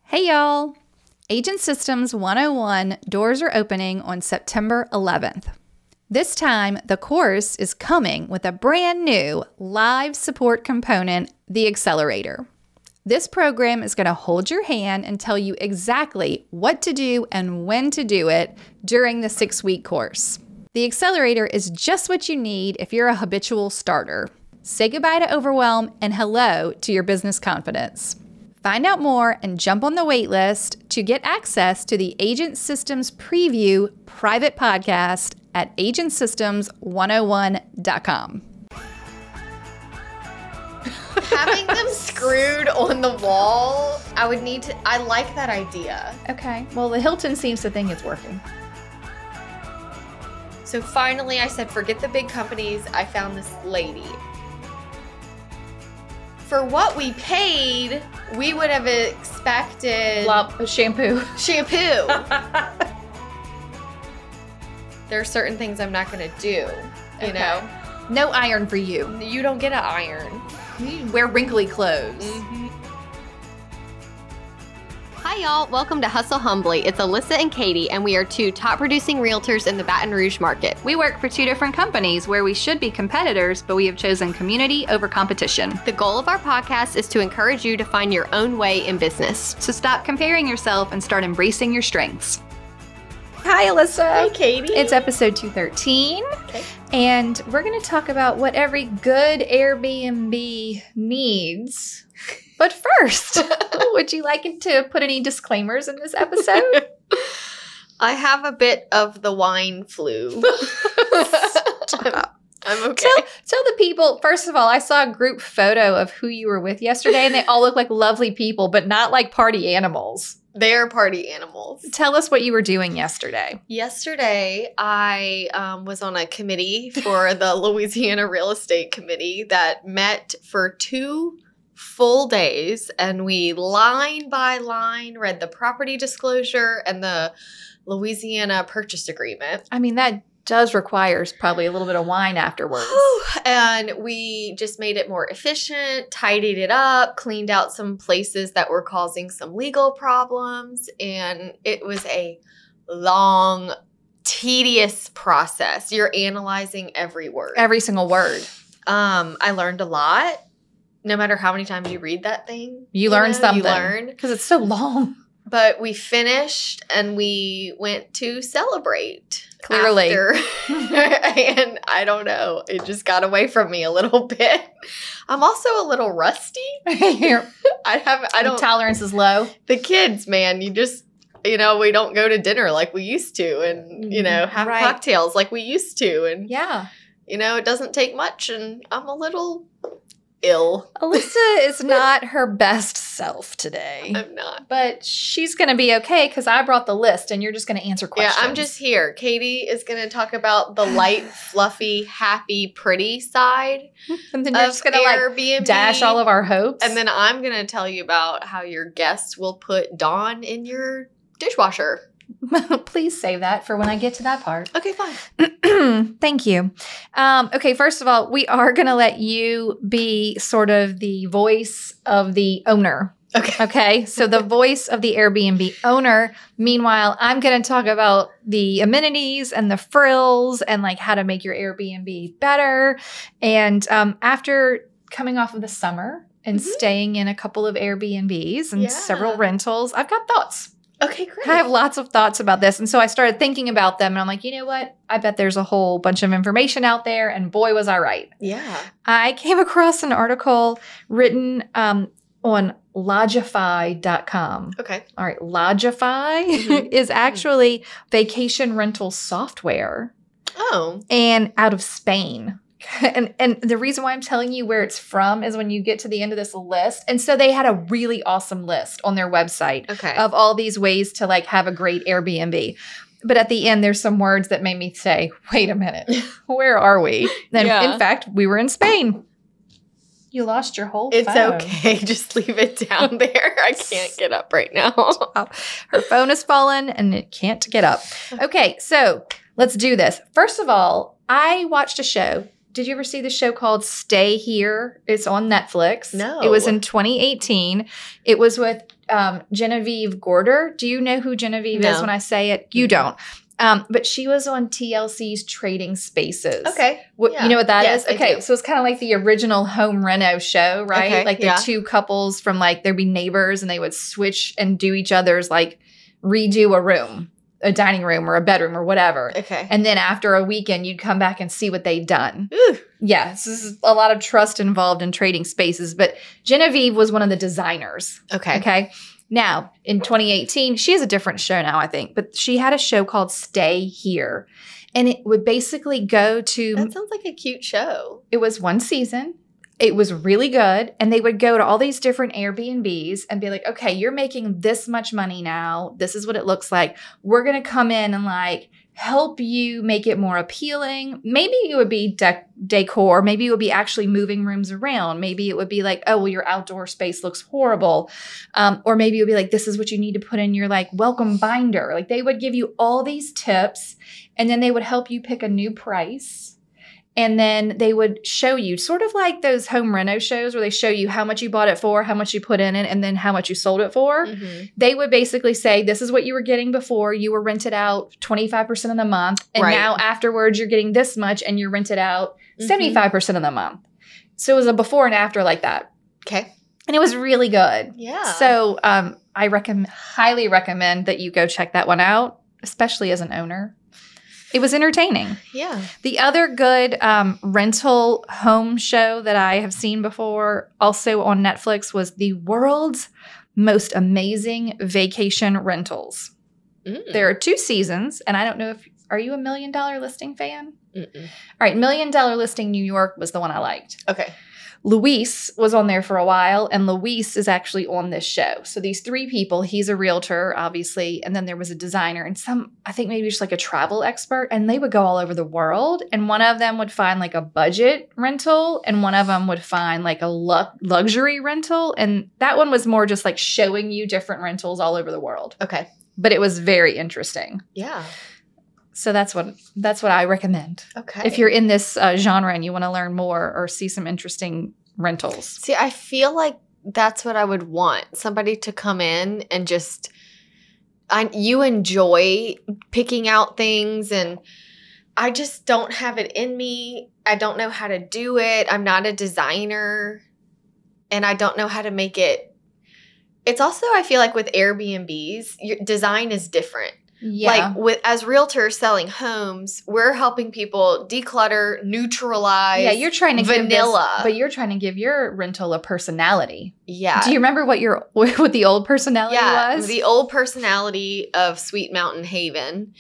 Hey y'all! Agent Systems 101 doors are opening on September 11th. This time, the course is coming with a brand new live support component, the Accelerator. This program is going to hold your hand and tell you exactly what to do and when to do it during the 6-week course. The Accelerator is just what you need if you're a habitual starter. Say goodbye to overwhelm and hello to your business confidence. Find out more and jump on the wait list to get access to the Agent Systems Preview private podcast at agentsystems101.com. Having them screwed on the wall, I like that idea. Okay. Well, the Hilton seems to think it's working. So finally I said, forget the big companies. I found this lady. For what we paid, we would have expected shampoo. There are certain things I'm not going to do, you know? No iron for you. You don't get an iron. You wear wrinkly clothes. Mm-hmm. Hi, y'all. Welcome to Hustle Humbly. It's Alissa and Katie, and we are two top producing realtors in the Baton Rouge market. We work for two different companies where we should be competitors, but we have chosen community over competition. The goal of our podcast is to encourage you to find your own way in business. So stop comparing yourself and start embracing your strengths. Hi, Alissa. Hi, Katie. It's episode 213. Okay. And we're going to talk about what every good Airbnb needs. But first, would you like to put any disclaimers in this episode? I have a bit of the wine flu. I'm okay. Tell the people, first of all, I saw a group photo of who you were with yesterday, and they all look like lovely people, but not like party animals. They're party animals. Tell us what you were doing yesterday. Yesterday, I was on a committee for the Louisiana Real Estate Committee that met for 2 full days, and we line by line read the property disclosure and the Louisiana purchase agreement. I mean, that does require probably a little bit of wine afterwards. And we just made it more efficient, tidied it up, cleaned out some places that were causing some legal problems, and it was a long, tedious process. You're analyzing every word. Every single word. I learned a lot. No matter how many times you read that thing, you learn something. You learn. Because it's so long. But we finished and we went to celebrate. Clearly. And I don't know. It just got away from me a little bit. I'm also a little rusty. Tolerance is low. The kids, man, we don't go to dinner like we used to and, have cocktails like we used to. And, it doesn't take much. And I'm a little ill. Alissa is not her best self today. I'm not. But she's going to be okay because I brought the list and you're just going to answer questions. Yeah, I'm just here. Katie is going to talk about the light, fluffy, happy, pretty side and then you're just going to Airbnb. Dash all of our hopes. And then I'm going to tell you about how your guests will put Dawn in your dishwasher. Please save that for when I get to that part. Okay, fine. Thank you. Okay, first of all, we are going to let you be sort of the voice of the owner. Okay. So the voice of the Airbnb owner. Meanwhile, I'm going to talk about the amenities and the frills and like how to make your Airbnb better. And after coming off of the summer and staying in a couple of Airbnbs and several rentals, I've got thoughts. Okay, great. I have lots of thoughts about this. And so I started thinking about them and I'm like, you know what? I bet there's a whole bunch of information out there. And boy, was I right. Yeah. I came across an article written on Lodgify.com. Okay. All right. Lodgify is actually vacation rental software. Oh. And out of Spain. And the reason why I'm telling you where it's from is when you get to the end of this list. And so they had a really awesome list on their website of all these ways to like have a great Airbnb. But at the end, there's some words that made me say, wait a minute, where are we? And in fact, we were in Spain. You lost your whole phone. It's okay. Just leave it down there. I can't get up right now. Her phone has fallen and it can't get up. Okay, so let's do this. First of all, I watched a show did you ever see the show called Stay Here? It's on Netflix. No. It was in 2018. It was with Genevieve Gorder. Do you know who Genevieve is when I say it? You don't. But she was on TLC's Trading Spaces. Okay. You know what that is? I Okay. do. So it's kind of like the original home reno show, right? Okay, Like the two couples from like, there'd be neighbors and they would switch and do each other's like redo a room, a dining room or a bedroom or whatever. Okay. And then after a weekend, you'd come back and see what they'd done. Ooh. Yeah. So this is a lot of trust involved in Trading Spaces. But Genevieve was one of the designers. Okay. Okay. Now, in 2018, she has a different show now, I think, but she had a show called Stay Here. And it would basically go to... That sounds like a cute show. It was one season. It was really good. And they would go to all these different Airbnbs and be like, okay, you're making this much money now. This is what it looks like. We're going to come in and like help you make it more appealing. Maybe it would be decor. Maybe it would be actually moving rooms around. Maybe it would be like, oh, well, your outdoor space looks horrible. Or maybe it would be like, this is what you need to put in your like welcome binder. Like they would give you all these tips and then they would help you pick a new price. And then they would show you sort of like those home reno shows where they show you how much you bought it for, how much you put in it, and then how much you sold it for. Mm-hmm. They would basically say, this is what you were getting before. You were rented out 25% of the month. And now afterwards, you're getting this much and you're rented out 75% of the month. So it was a before and after like that. Okay. And it was really good. Yeah. So I highly recommend that you go check that one out, especially as an owner. It was entertaining. Yeah. The other good rental home show that I have seen before, also on Netflix, was The World's Most Amazing Vacation Rentals. There are 2 seasons, and I don't know if – are you a $1 Million Listing fan? All right, $1 Million Listing New York was the one I liked. Okay. Luis was on there for a while, and Luis is actually on this show. So these 3 people, he's a realtor, obviously, and then there was a designer and I think maybe just like a travel expert, and they would go all over the world, and one of them would find like a budget rental, and one of them would find like a luxury rental, and that one was more just like showing you different rentals all over the world. Okay. But it was very interesting. Yeah. So that's what I recommend. Okay. If you're in this genre and you want to learn more or see some interesting rentals. See, I feel like that's what I would want. Somebody to come in and just you enjoy picking out things, and I just don't have it in me. I don't know how to do it. I'm not a designer, and I don't know how to make it. It's also, I feel like with Airbnbs, your design is different. Yeah. Like as realtors selling homes, we're helping people declutter, neutralize. Yeah, you're trying to vanilla. but you're trying to give your rental a personality. Yeah. Do you remember what the old personality was? The old personality of Sweet Mountain Haven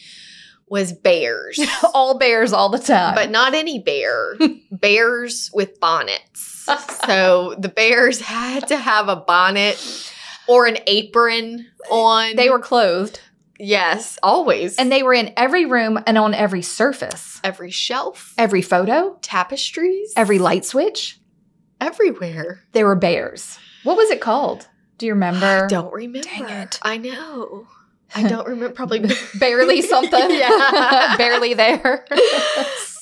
was bears. All bears all the time. But not any bear. Bears with bonnets. So the bears had to have a bonnet or an apron on. They were clothed. Yes, always. And they were in every room and on every surface. Every shelf. Every photo. Tapestries. Every light switch. Everywhere. There were bears. What was it called? Do you remember? I don't remember. Dang it. I know. I don't remember. Probably barely something. Yeah. Barely there.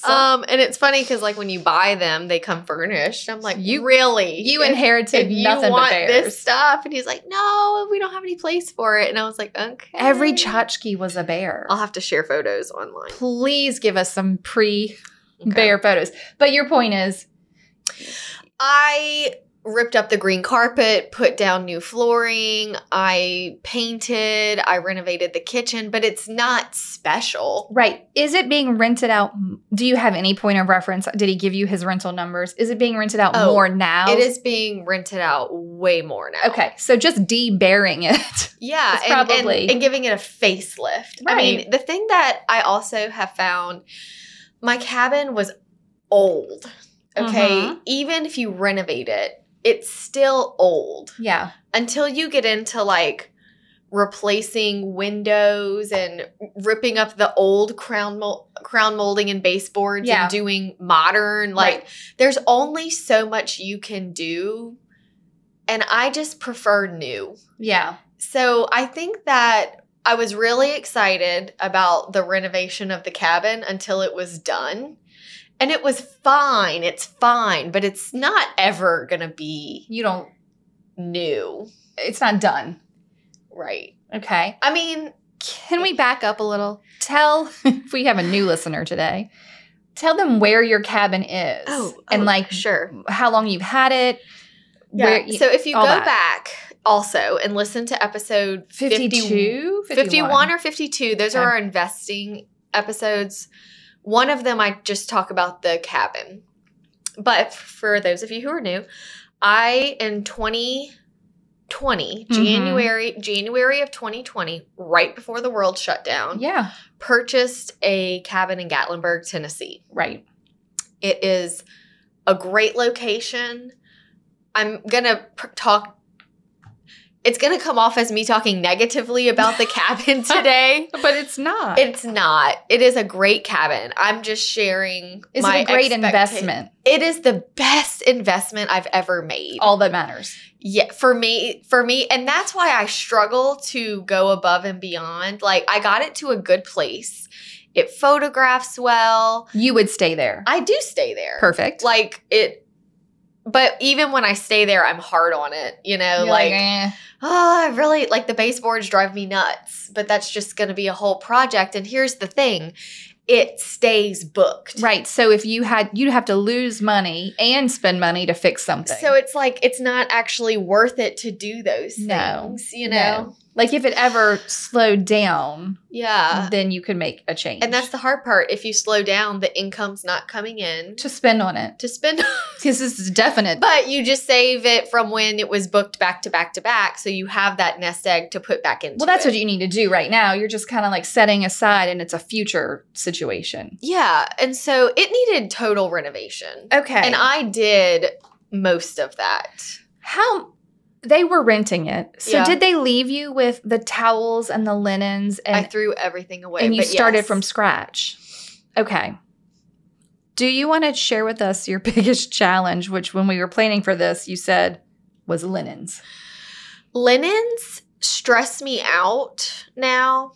And it's funny because like when you buy them, they come furnished. I'm like, you inherited nothing but bears. This stuff, and he's like, no, we don't have any place for it. And I was like, okay. Every tchotchke was a bear. I'll have to share photos online. Please give us some pre-bear photos. But your point is, I ripped up the green carpet, put down new flooring, I painted, I renovated the kitchen, but it's not special. Right. Is it being rented out? Do you have any point of reference? Did he give you his rental numbers? Is it being rented out more now? It is being rented out way more now. Okay. So just de-bearing it. Yeah. And giving it a facelift. Right. I mean, the thing that I also have found, my cabin was old. Okay. Even if you renovate it, it's still old. Yeah. Until you get into like replacing windows and ripping up the old crown molding and baseboards and doing modern. Like there's only so much you can do. And I just prefer new. Yeah. So I think that I was really excited about the renovation of the cabin until it was done. And it was fine. It's fine, but it's not ever going to be new. It's not done. Right. Okay. I mean, can we back up a little? If we have a new listener today, tell them where your cabin is. And like, sure, how long you've had it. Yeah. So if you go back also and listen to episode 52, 51 or 52, those are our investing episodes. One of them, I just talk about the cabin. But for those of you who are new, I, in 2020, January of 2020, right before the world shut down, purchased a cabin in Gatlinburg, Tennessee. Right. It is a great location. I'm going to talk. It's going to come off as me talking negatively about the cabin today. But it's not. It's not. It is a great cabin. I'm just sharing Is it a great investment? It is the best investment I've ever made. All that matters. Yeah, for me. And that's why I struggle to go above and beyond. Like, I got it to a good place. It photographs well. You would stay there. I do stay there. Perfect. Like, but even when I stay there, I'm hard on it, you know, You're like eh. I really, like, the baseboards drive me nuts, but that's just going to be a whole project. And here's the thing. It stays booked. Right. So if you'd have to lose money and spend money to fix something. So it's like, it's not actually worth it to do those things, you know? No. Like if it ever slowed down, yeah, then you could make a change. And that's the hard part. If you slow down, the income's not coming in. To spend on it. Because this is definite. But you just save it from when it was booked back to back to back. So you have that nest egg to put back into. Well, that's what you need to do right now. You're just kind of like setting aside and it's a future situation. Yeah. And so it needed total renovation. Okay. And I did most of that. They were renting it. So Yeah. did they leave you with the towels and the linens? And I threw everything away. And you but started yes. from scratch. Okay. Do you want to share with us your biggest challenge, which when we were planning for this, you said was linens? Linens stress me out now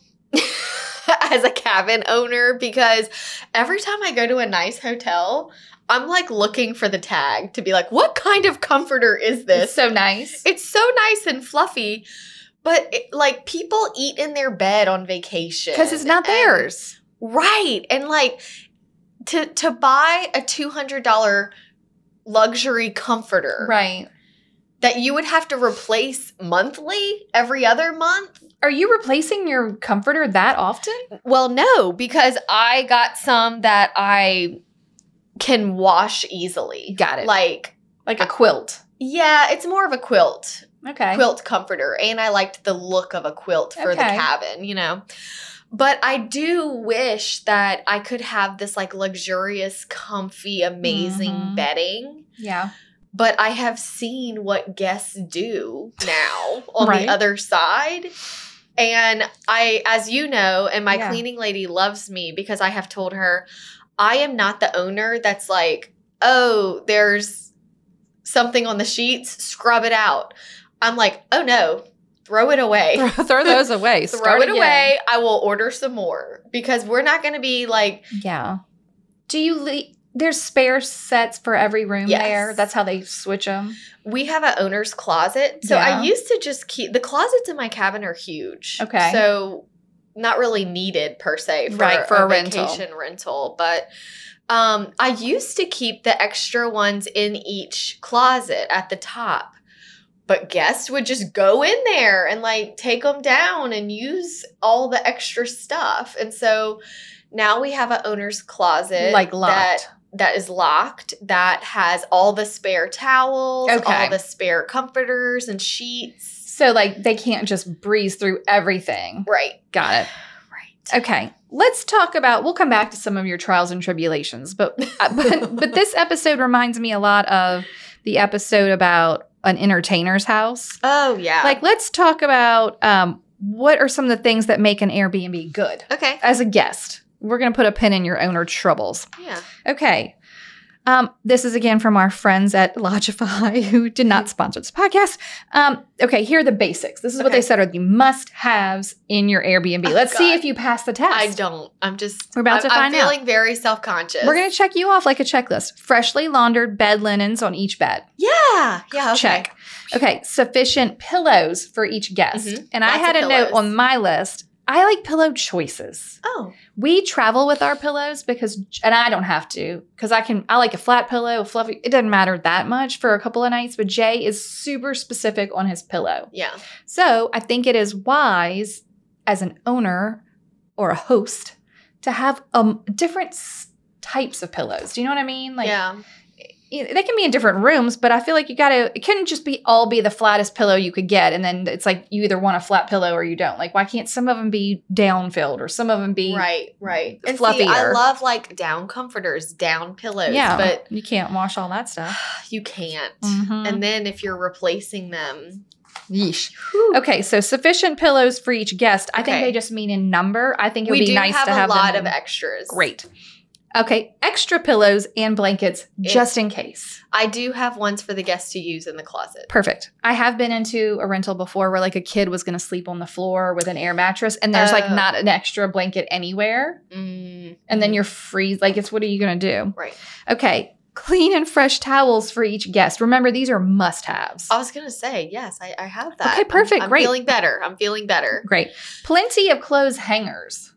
as a cabin owner because every time I go to a nice hotel, I'm like looking for the tag to be like, what kind of comforter is this? It's so nice. It's so nice and fluffy, but like people eat in their bed on vacation. Because it's not theirs. Right. And like to buy a $200 luxury comforter. Right. That you would have to replace monthly, every other month. Are you replacing your comforter that often? Well, no, because I got some that I can wash easily. Got it. Like a quilt. Yeah, it's more of a quilt. Okay. Quilt comforter. And I liked the look of a quilt for the cabin, you know. But I do wish that I could have this like luxurious, comfy, amazing bedding. Yeah. But I have seen what guests do now on Right. the other side. And I, as you know, and my cleaning lady loves me because I have told her, I am not the owner that's like, oh, there's something on the sheets, scrub it out. I'm like, oh no, throw it away. Throw those away. Throw it away. I will order some more because we're not going to be like. Yeah. Do you there's spare sets for every room there? That's how they switch them? We have an owner's closet. So I used to just keep, the closets in my cabin are huge. Okay. So not really needed per se for a vacation rental. But I used to keep the extra ones in each closet at the top. But guests would just go in there and like take them down and use all the extra stuff. And so now we have an owner's closet. Like locked. That is locked, that has all the spare towels, all the spare comforters and sheets. So, like, they can't just breeze through everything. Right. Got it. Right. Okay. Let's talk about, we'll come back to some of your trials and tribulations, but this episode reminds me a lot of the episode about an entertainer's house. Oh, yeah. Like, let's talk about what are some of the things that make an Airbnb good? Okay. As a guest. We're going to put a pin in your owner troubles. Yeah. Okay. This is again from our friends at Lodgify who did not sponsor this podcast. Okay, here are the basics. This is what they said are the must-haves in your Airbnb. Let's see if you pass the test. I don't. We're about to find out. I'm feeling very self-conscious. We're going to check you off like a checklist. Freshly laundered bed linens on each bed. Yeah. Okay. Check. Okay, sufficient pillows for each guest. And I had a note on my list. I like pillow choices. Oh. We travel with our pillows and I don't have to, because I like a flat pillow, a fluffy, it doesn't matter that much for a couple of nights, but Jay is super specific on his pillow. Yeah. So I think it is wise as an owner or a host to have different types of pillows. Do you know what I mean? Like, yeah. They can be in different rooms, but I feel like it couldn't just all be the flattest pillow you could get. And then it's like you either want a flat pillow or you don't. Like, why can't some of them be down filled or some of them be right. And fluffier? See, I love like down comforters, down pillows. Yeah, but you can't wash all that stuff. You can't. And then if you're replacing them. Yeesh. Whew. Okay, so sufficient pillows for each guest. I think they just mean in number. I think it would be nice to have a lot them of extras. Great. Okay, extra pillows and blankets just in case. I do have ones for the guests to use in the closet. Perfect. I have been into a rental before where like a kid was going to sleep on the floor with an air mattress and there's like not an extra blanket anywhere. And then you're free. Like, what are you going to do? Right. Okay. Clean and fresh towels for each guest. Remember, these are must-haves. I was going to say, yes, I have that. Okay, perfect. I'm great. I'm feeling better. Great. Plenty of clothes hangers.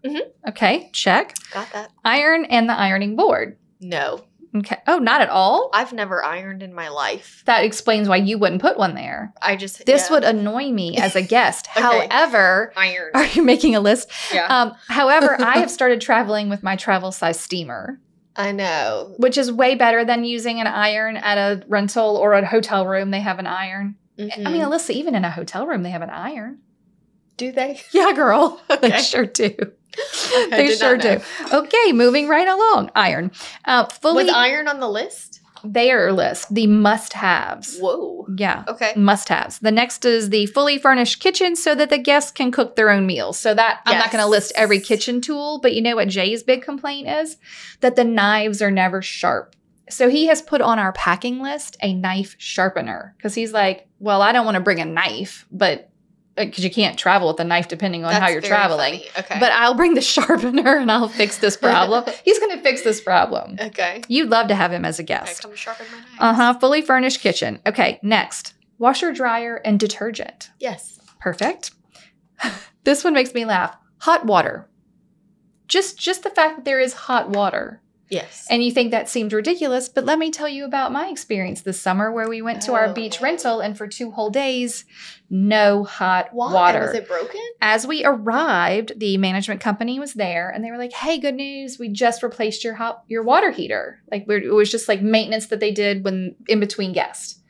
Okay, check. Got that. Iron and the ironing board. No. Okay. Oh, not at all? I've never ironed in my life. That explains why you wouldn't put one there. This would annoy me as a guest. However, iron. Are you making a list? Yeah. However, I have started traveling with my travel size steamer. I know. Which is way better than using an iron at a rental or a hotel room. They have an iron. I mean, Alissa, even in a hotel room, they have an iron. Do they? Yeah, girl. Okay. They sure do. They sure do. Okay, moving right along. Iron. Was iron on the list? Their list, the must-haves. Whoa. Yeah. Okay. Must-haves. The next is the fully furnished kitchen so that the guests can cook their own meals. So that I'm not going to list every kitchen tool, but you know what Jay's big complaint is? That the knives are never sharp. So he has put on our packing list a knife sharpener because he's like, well, I don't want to bring a knife, but because you can't travel with a knife depending on how you're traveling. Funny. Okay. But I'll bring the sharpener and I'll fix this problem. He's going to fix this problem. Okay. You'd love to have him as a guest. Come sharpen my knives. Fully furnished kitchen. Okay, next. Washer, dryer, and detergent. Yes. Perfect. This one makes me laugh. Hot water. Just the fact that there is hot water. Yes. And you think that seemed ridiculous, but let me tell you about my experience this summer where we went to our beach rental and for 2 whole days, no hot water. Was it broken? As we arrived, the management company was there and they were like, hey, good news. We just replaced your water heater. Like it was just like maintenance that they did when in between guests.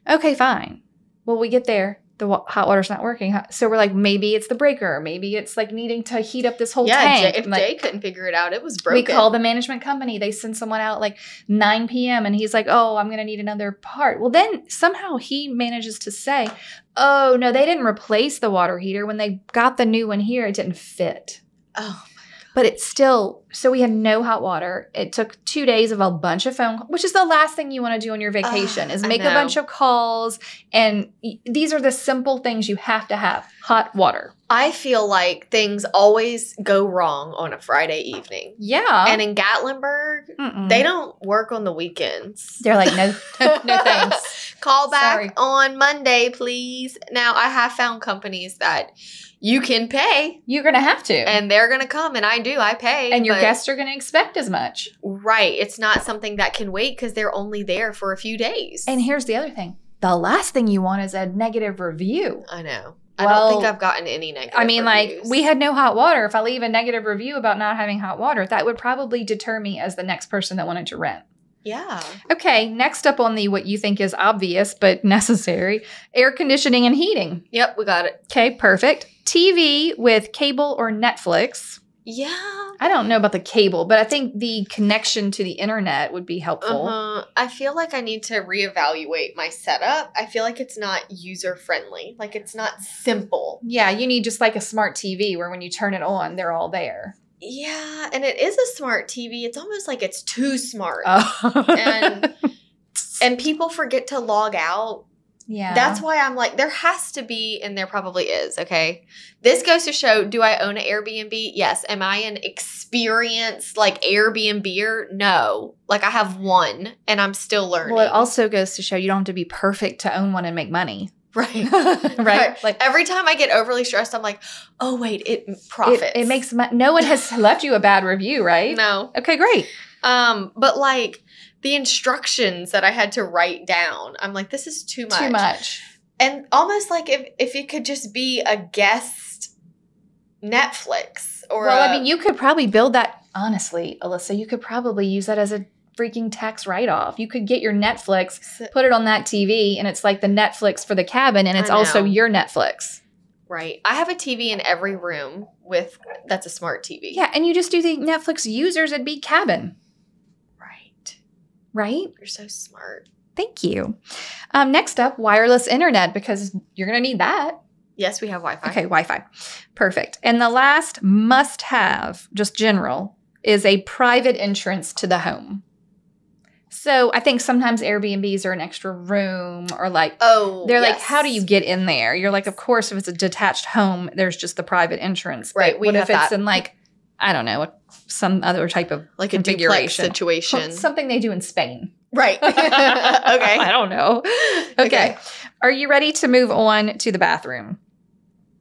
Okay, fine. Well, we get there. The hot water's not working. So we're like, maybe it's the breaker. Maybe it's like needing to heat up this whole tank. If Jay couldn't figure it out, it was broken. We call the management company. They send someone out like 9 p.m. and he's like, oh, I'm going to need another part. Well, then somehow he manages to say, oh, no, they didn't replace the water heater. When they got the new one here, it didn't fit. Oh, but it's still, so we had no hot water. It took 2 days of a bunch of phone calls, which is the last thing you want to do on your vacation is make a bunch of calls. And these are the simple things you have to have. Hot water. I feel like things always go wrong on a Friday evening. Yeah. And in Gatlinburg, they don't work on the weekends. They're like, no thanks. Call back on Monday, please. Now, I have found companies that you can pay. You're going to have to. And they're going to come, and I pay. And your guests are going to expect as much. Right. It's not something that can wait because they're only there for a few days. And here's the other thing. The last thing you want is a negative review. I know. I don't think I've gotten any negative reviews. Like, we had no hot water. If I leave a negative review about not having hot water, that would probably deter me as the next person that wanted to rent. Yeah. Okay, next up on the what you think is obvious but necessary, air conditioning and heating. Yep, we got it. Okay, perfect. TV with cable or Netflix. Yeah. I don't know about the cable, but I think the connection to the internet would be helpful. I feel like I need to reevaluate my setup. I feel like it's not user-friendly. Like, it's not simple. Yeah, you need just like a smart TV where when you turn it on, they're all there. Yeah, and it is a smart TV. It's almost like it's too smart. Oh. And people forget to log out. Yeah. That's why I'm like, there has to be, and there probably is, okay? This goes to show, do I own an Airbnb? Yes. Am I an experienced, like, Airbnb-er? No. Like, I have one, and I'm still learning. Well, it also goes to show you don't have to be perfect to own one and make money. Right. Right? Like, every time I get overly stressed, I'm like, oh, wait, it profits. It makes money. No one has left you a bad review, right? No. Okay, great. But, like, the instructions that I had to write down, I'm like, this is too much. Too much. And almost like if it could just be a guest Netflix or I mean, you could probably build that, honestly, Alissa, you could probably use that as a freaking tax write-off. You could get your Netflix, put it on that TV, and it's like the Netflix for the cabin, and it's also your Netflix. Right. I have a TV in every room that's a smart TV. Yeah, and you just do the Netflix users, it'd be cabin. Right? You're so smart. Thank you. Next up, wireless internet, because you're going to need that. Yes, we have Wi-Fi. Okay, Wi-Fi. Perfect. And the last must-have, just general, is a private entrance to the home. So I think sometimes Airbnbs are an extra room or like, they're like, how do you get in there? You're like, of course, if it's a detached home, there's just the private entrance. Right. What if it's in like, I don't know, some other type of like configuration. A duplex situation. Something they do in Spain. Right. Okay. I don't know. Okay. Are you ready to move on to the bathroom?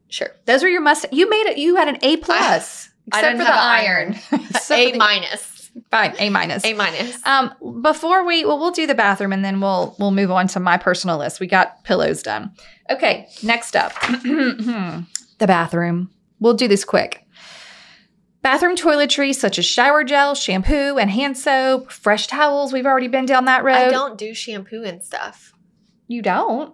Sure. Those were your you made it. You had an A+. Except I didn't for have the iron. A-. Fine. A-. A-. Before we'll do the bathroom and then we'll move on to my personal list. We got pillows done. Okay. Next up, the bathroom. We'll do this quick. Bathroom toiletries such as shower gel, shampoo, and hand soap, fresh towels. We've already been down that road. I don't do shampoo and stuff. You don't?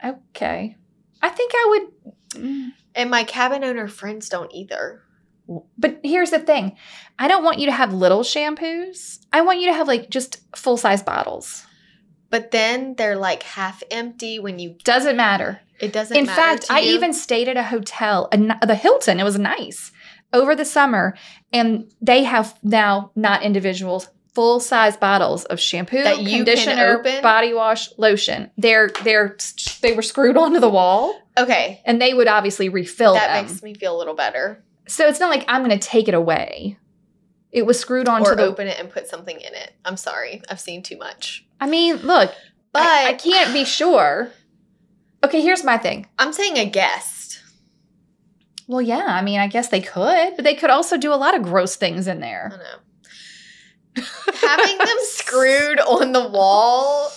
Okay. I think I would. And my cabin owner friends don't either. But here's the thing. I don't want you to have little shampoos. I want you to have like just full-size bottles. But then they're like half empty when you... Doesn't matter. It doesn't matter. In fact, I even stayed at a hotel, the Hilton. It was nice. Over the summer, and they have now, not individuals, full-size bottles of shampoo, that you conditioner, body wash, lotion. They were screwed onto the wall. Okay. And they would obviously refill them. That makes me feel a little better. So it's not like I'm going to take it away. It was screwed onto or open it and put something in it. I'm sorry. I've seen too much. I mean, look, but I can't be sure. Okay, here's my thing. I'm saying a guest. Well, yeah. I mean, I guess they could, but they could also do a lot of gross things in there. I know. Having them screwed on the wall,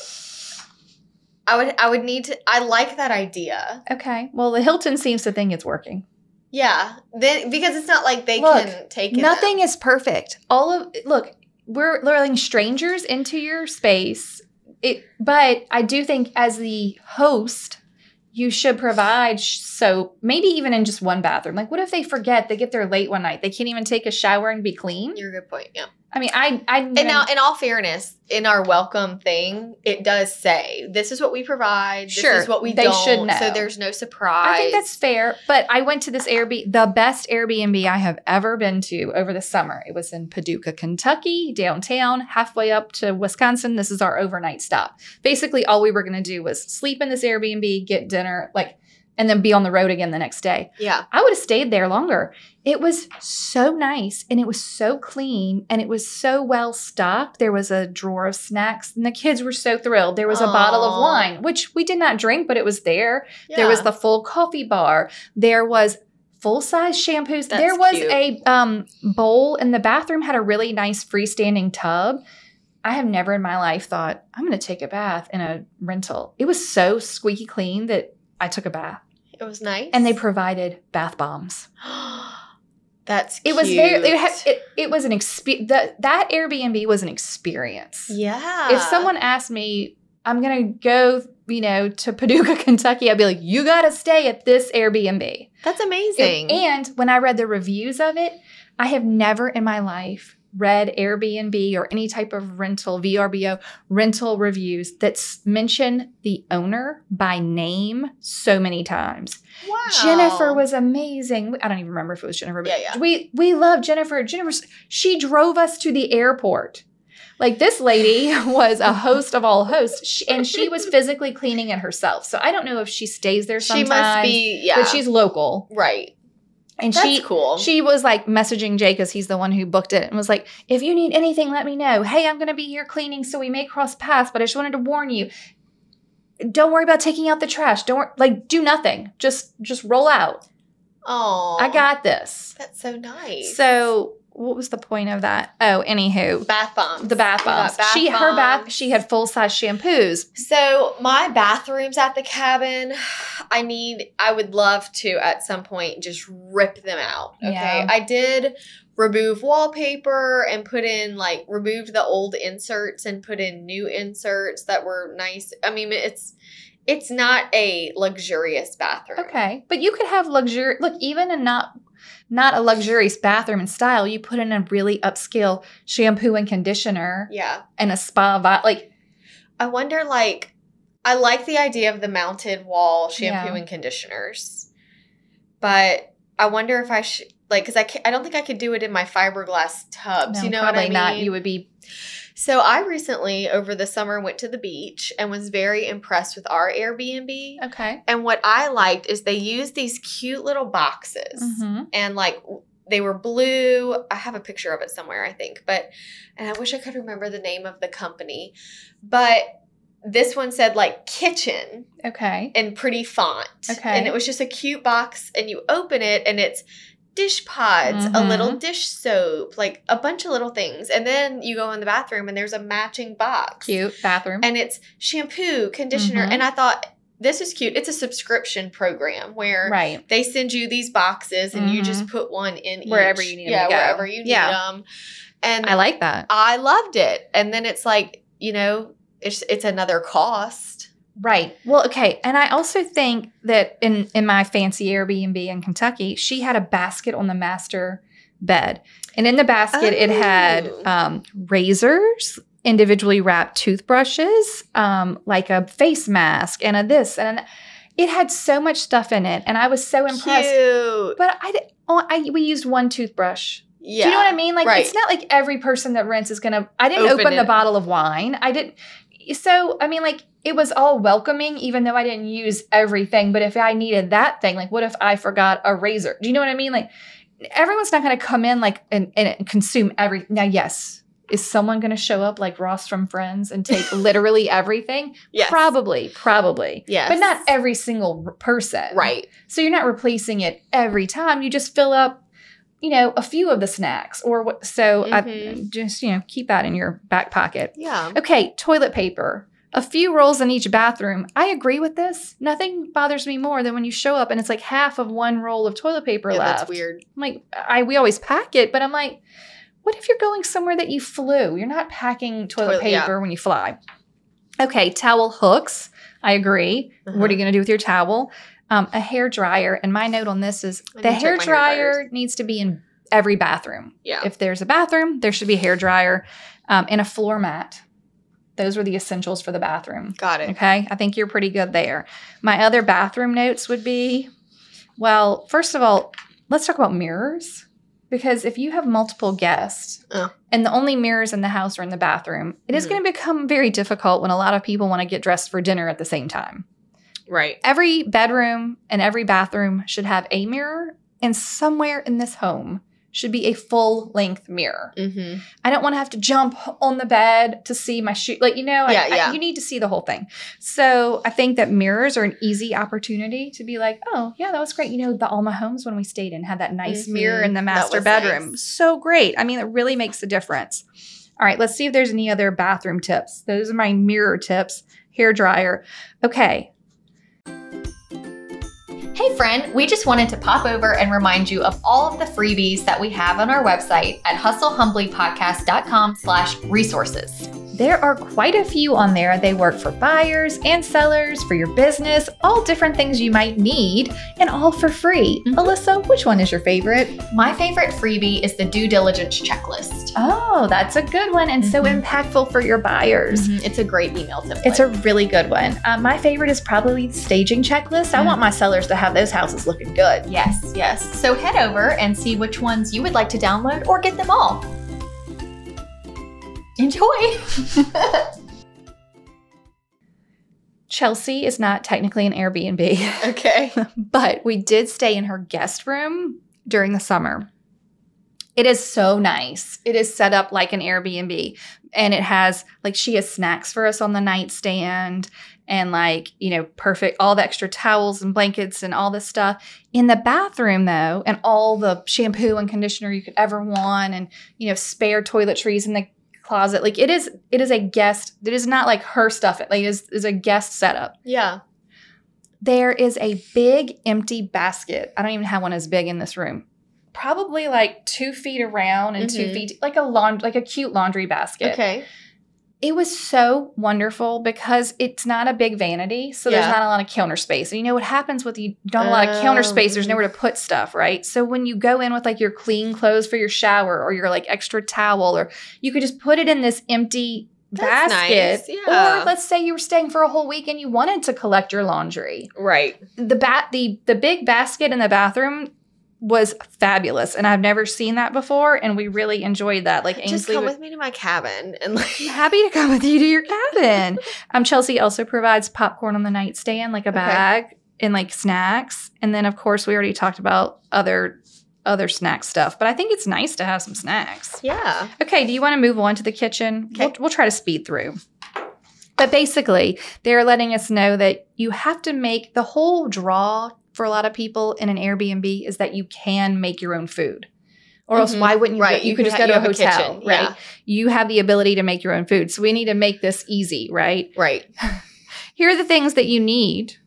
I would need to. I like that idea. Okay. Well, the Hilton seems to think it's working. Yeah. Then because it's not like they can take it. Nothing is perfect. We're letting strangers into your space. But I do think as the host, you should provide soap, maybe even in just one bathroom. Like, what if they forget? They get there late one night. They can't even take a shower and be clean. You're a good point. Yeah. I mean, and now, in all fairness, in our welcome thing, it does say, this is what we provide. This is what we don't. They should know. So there's no surprise. I think that's fair. But I went to this the best Airbnb I have ever been to over the summer. It was in Paducah, Kentucky, downtown, halfway up to Wisconsin. This is our overnight stop. Basically, all we were going to do was sleep in this Airbnb, get dinner, and then be on the road again the next day. Yeah. I would have stayed there longer. It was so nice, and it was so clean, and it was so well stocked. There was a drawer of snacks, and the kids were so thrilled. There was a bottle of wine, which we did not drink, but it was there. Yeah. There was the full coffee bar. There was full-size shampoos. There was cute. A bowl in the bathroom, had a really nice freestanding tub. I have never in my life thought, I'm going to take a bath in a rental. It was so squeaky clean that I took a bath. It was nice. And they provided bath bombs. That's cute. It was very, it was an experience. That Airbnb was an experience. Yeah. If someone asked me, I'm going to go, to Paducah, Kentucky, I'd be like, you got to stay at this Airbnb. That's amazing. And when I read the reviews of it, I have never in my life read Airbnb or any type of rental, VRBO, rental reviews that mention the owner by name so many times. Wow. Jennifer was amazing. I don't even remember if it was Jennifer, but Yeah. we love Jennifer. She drove us to the airport. Like, this lady was a host of all hosts, and she was physically cleaning it herself. So I don't know if she stays there sometimes. She must be, yeah. But she's local. Right. And That's cool. She was like messaging Jay because he's the one who booked it and was like, if you need anything, let me know. Hey, I'm going to be here cleaning, so we may cross paths, but I just wanted to warn you. Don't worry about taking out the trash. Do nothing. Just roll out. Oh, I got this. That's so nice. So what was the point of that? Oh, anywho. Bath bombs. The bath bombs. She had full-size shampoos. So my bathrooms at the cabin, I would love to at some point just rip them out. Okay. Yeah. I did remove wallpaper and removed the old inserts and put in new inserts that were nice. I mean, it's not a luxurious bathroom. Okay. But you could have luxury. Look, even in not a luxurious bathroom in style, you put in a really upscale shampoo and conditioner. Yeah. And a spa vibe. I wonder, I like the idea of the mounted wall shampoo and conditioners, but I wonder if I should, because I don't think I could do it in my fiberglass tubs. No, you know probably what I mean? not. You would be. So I recently, over the summer, went to the beach and was very impressed with our Airbnb. Okay. And what I liked is they used these cute little boxes, and they were blue. I have a picture of it somewhere, I think, and I wish I could remember the name of the company, but this one said kitchen. Okay. In pretty font. Okay. And it was just a cute box, and you open it and it's dish pods, a little dish soap, a bunch of little things. And then you go in the bathroom and there's a matching box. Cute bathroom. And it's shampoo, conditioner. And I thought, this is cute. It's a subscription program where they send you these boxes and you just put one in wherever each. you need them to go. Wherever you need them. And I like that. I loved it. And then it's it's another cost. Right. Well, okay. And I also think that in my fancy Airbnb in Kentucky, she had a basket on the master bed. And in the basket, it had razors, individually wrapped toothbrushes, a face mask, and a this. And it had so much stuff in it. And I was so impressed. Cute. But we used one toothbrush. Yeah. Do you know what I mean? It's not like every person that rents is going to – I didn't open the bottle of wine. I didn't – so, I mean, it was all welcoming, even though I didn't use everything. But if I needed that thing, what if I forgot a razor? Do you know what I mean? Everyone's not going to come in and consume everything. Now, yes, is someone going to show up like Ross from Friends and take literally everything? Yes. Probably. Yes. But not every single person. Right. So you're not replacing it every time. You just fill up, a few of the snacks or what. So I just, keep that in your back pocket. Yeah. Okay. Toilet paper. A few rolls in each bathroom. I agree with this. Nothing bothers me more than when you show up and it's half of one roll of toilet paper left. That's weird. I'm we always pack it, but I'm what if you're going somewhere that you flew? You're not packing toilet paper when you fly. Okay, towel hooks. I agree. What are you going to do with your towel? A hair dryer. And my note on this is the hair dryer needs to be in every bathroom. Yeah. If there's a bathroom, there should be a hair dryer and a floor mat. Those were the essentials for the bathroom. Got it. Okay. I think you're pretty good there. My other bathroom notes would be, well, first of all, let's talk about mirrors. Because if you have multiple guests and the only mirrors in the house are in the bathroom, it is going to become very difficult when a lot of people want to get dressed for dinner at the same time. Right. Every bedroom and every bathroom should have a mirror, and somewhere in this home should be a full-length mirror. I don't want to have to jump on the bed to see my shoe. You need to see the whole thing. So I think that mirrors are an easy opportunity to be oh, yeah, that was great. The Alma homes when we stayed in had that nice mirror in the master bedroom. Nice. So great. I mean, it really makes a difference. All right, let's see if there's any other bathroom tips. Those are my mirror tips. Hair dryer. Okay. Hey friend, we just wanted to pop over and remind you of all of the freebies that we have on our website at hustlehumblypodcast.com/resources. There are quite a few on there. They work for buyers and sellers, for your business, all different things you might need, and all for free. Alissa, which one is your favorite? My favorite freebie is the due diligence checklist. Oh, that's a good one and so impactful for your buyers. It's a great email template. It's a really good one. My favorite is probably the staging checklist. I want my sellers to have those houses looking good. Yes, yes. So head over and see which ones you would like to download or get them all. Enjoy. Chelsea is not technically an Airbnb. Okay. But we did stay in her guest room during the summer. It is so nice. It is set up like an Airbnb. And it has, like, she has snacks for us on the nightstand and, like, you know, perfect, all the extra towels and blankets and all this stuff. In the bathroom, though, and all the shampoo and conditioner you could ever want and, you know, spare toiletries in the closet. Like, it is a guest. It is not like her stuff. Like, it is a guest setup. Yeah. There is a big empty basket. I don't even have one as big in this room. Probably like 2 feet around and 2 feet, like a cute laundry basket. Okay. It was so wonderful because it's not a big vanity, so there's not a lot of counter space. And you know what happens with you don't have a lot of counter space, there's nowhere to put stuff, right? So when you go in with like your clean clothes for your shower or your like extra towel, or you could just put it in this empty basket. Nice. Yeah. Or let's say you were staying for a whole week and you wanted to collect your laundry. Right. The big basket in the bathroom was fabulous, and I've never seen that before, and we really enjoyed that. Like, Ainsley, just come with me to my cabin, and like, I'm happy to come with you to your cabin. Chelsea also provides popcorn on the nightstand, like a bag, and like snacks, and then of course we already talked about other snack stuff, but I think it's nice to have some snacks. Yeah. Okay, do you want to move on to the kitchen? Okay. We'll try to speed through. But basically, they're letting us know that you have to make the whole draw for a lot of people in an Airbnb is that you can make your own food. Or else why wouldn't you? Right. You could just go to a hotel, right? Yeah. You have the ability to make your own food. So we need to make this easy, right? Right. Here are the things that you need.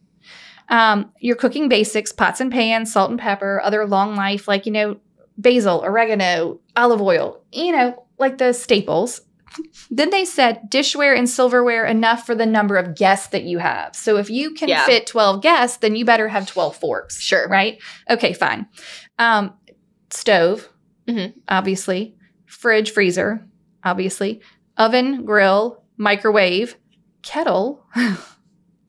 Your cooking basics, pots and pans, salt and pepper, other long life, like, you know, basil, oregano, olive oil, you know, like the staples. Then they said dishware and silverware enough for the number of guests that you have. So if you can fit 12 guests, then you better have 12 forks. Sure. Right? Okay, fine. Stove, obviously. Fridge, freezer, obviously. Oven, grill, microwave, kettle, in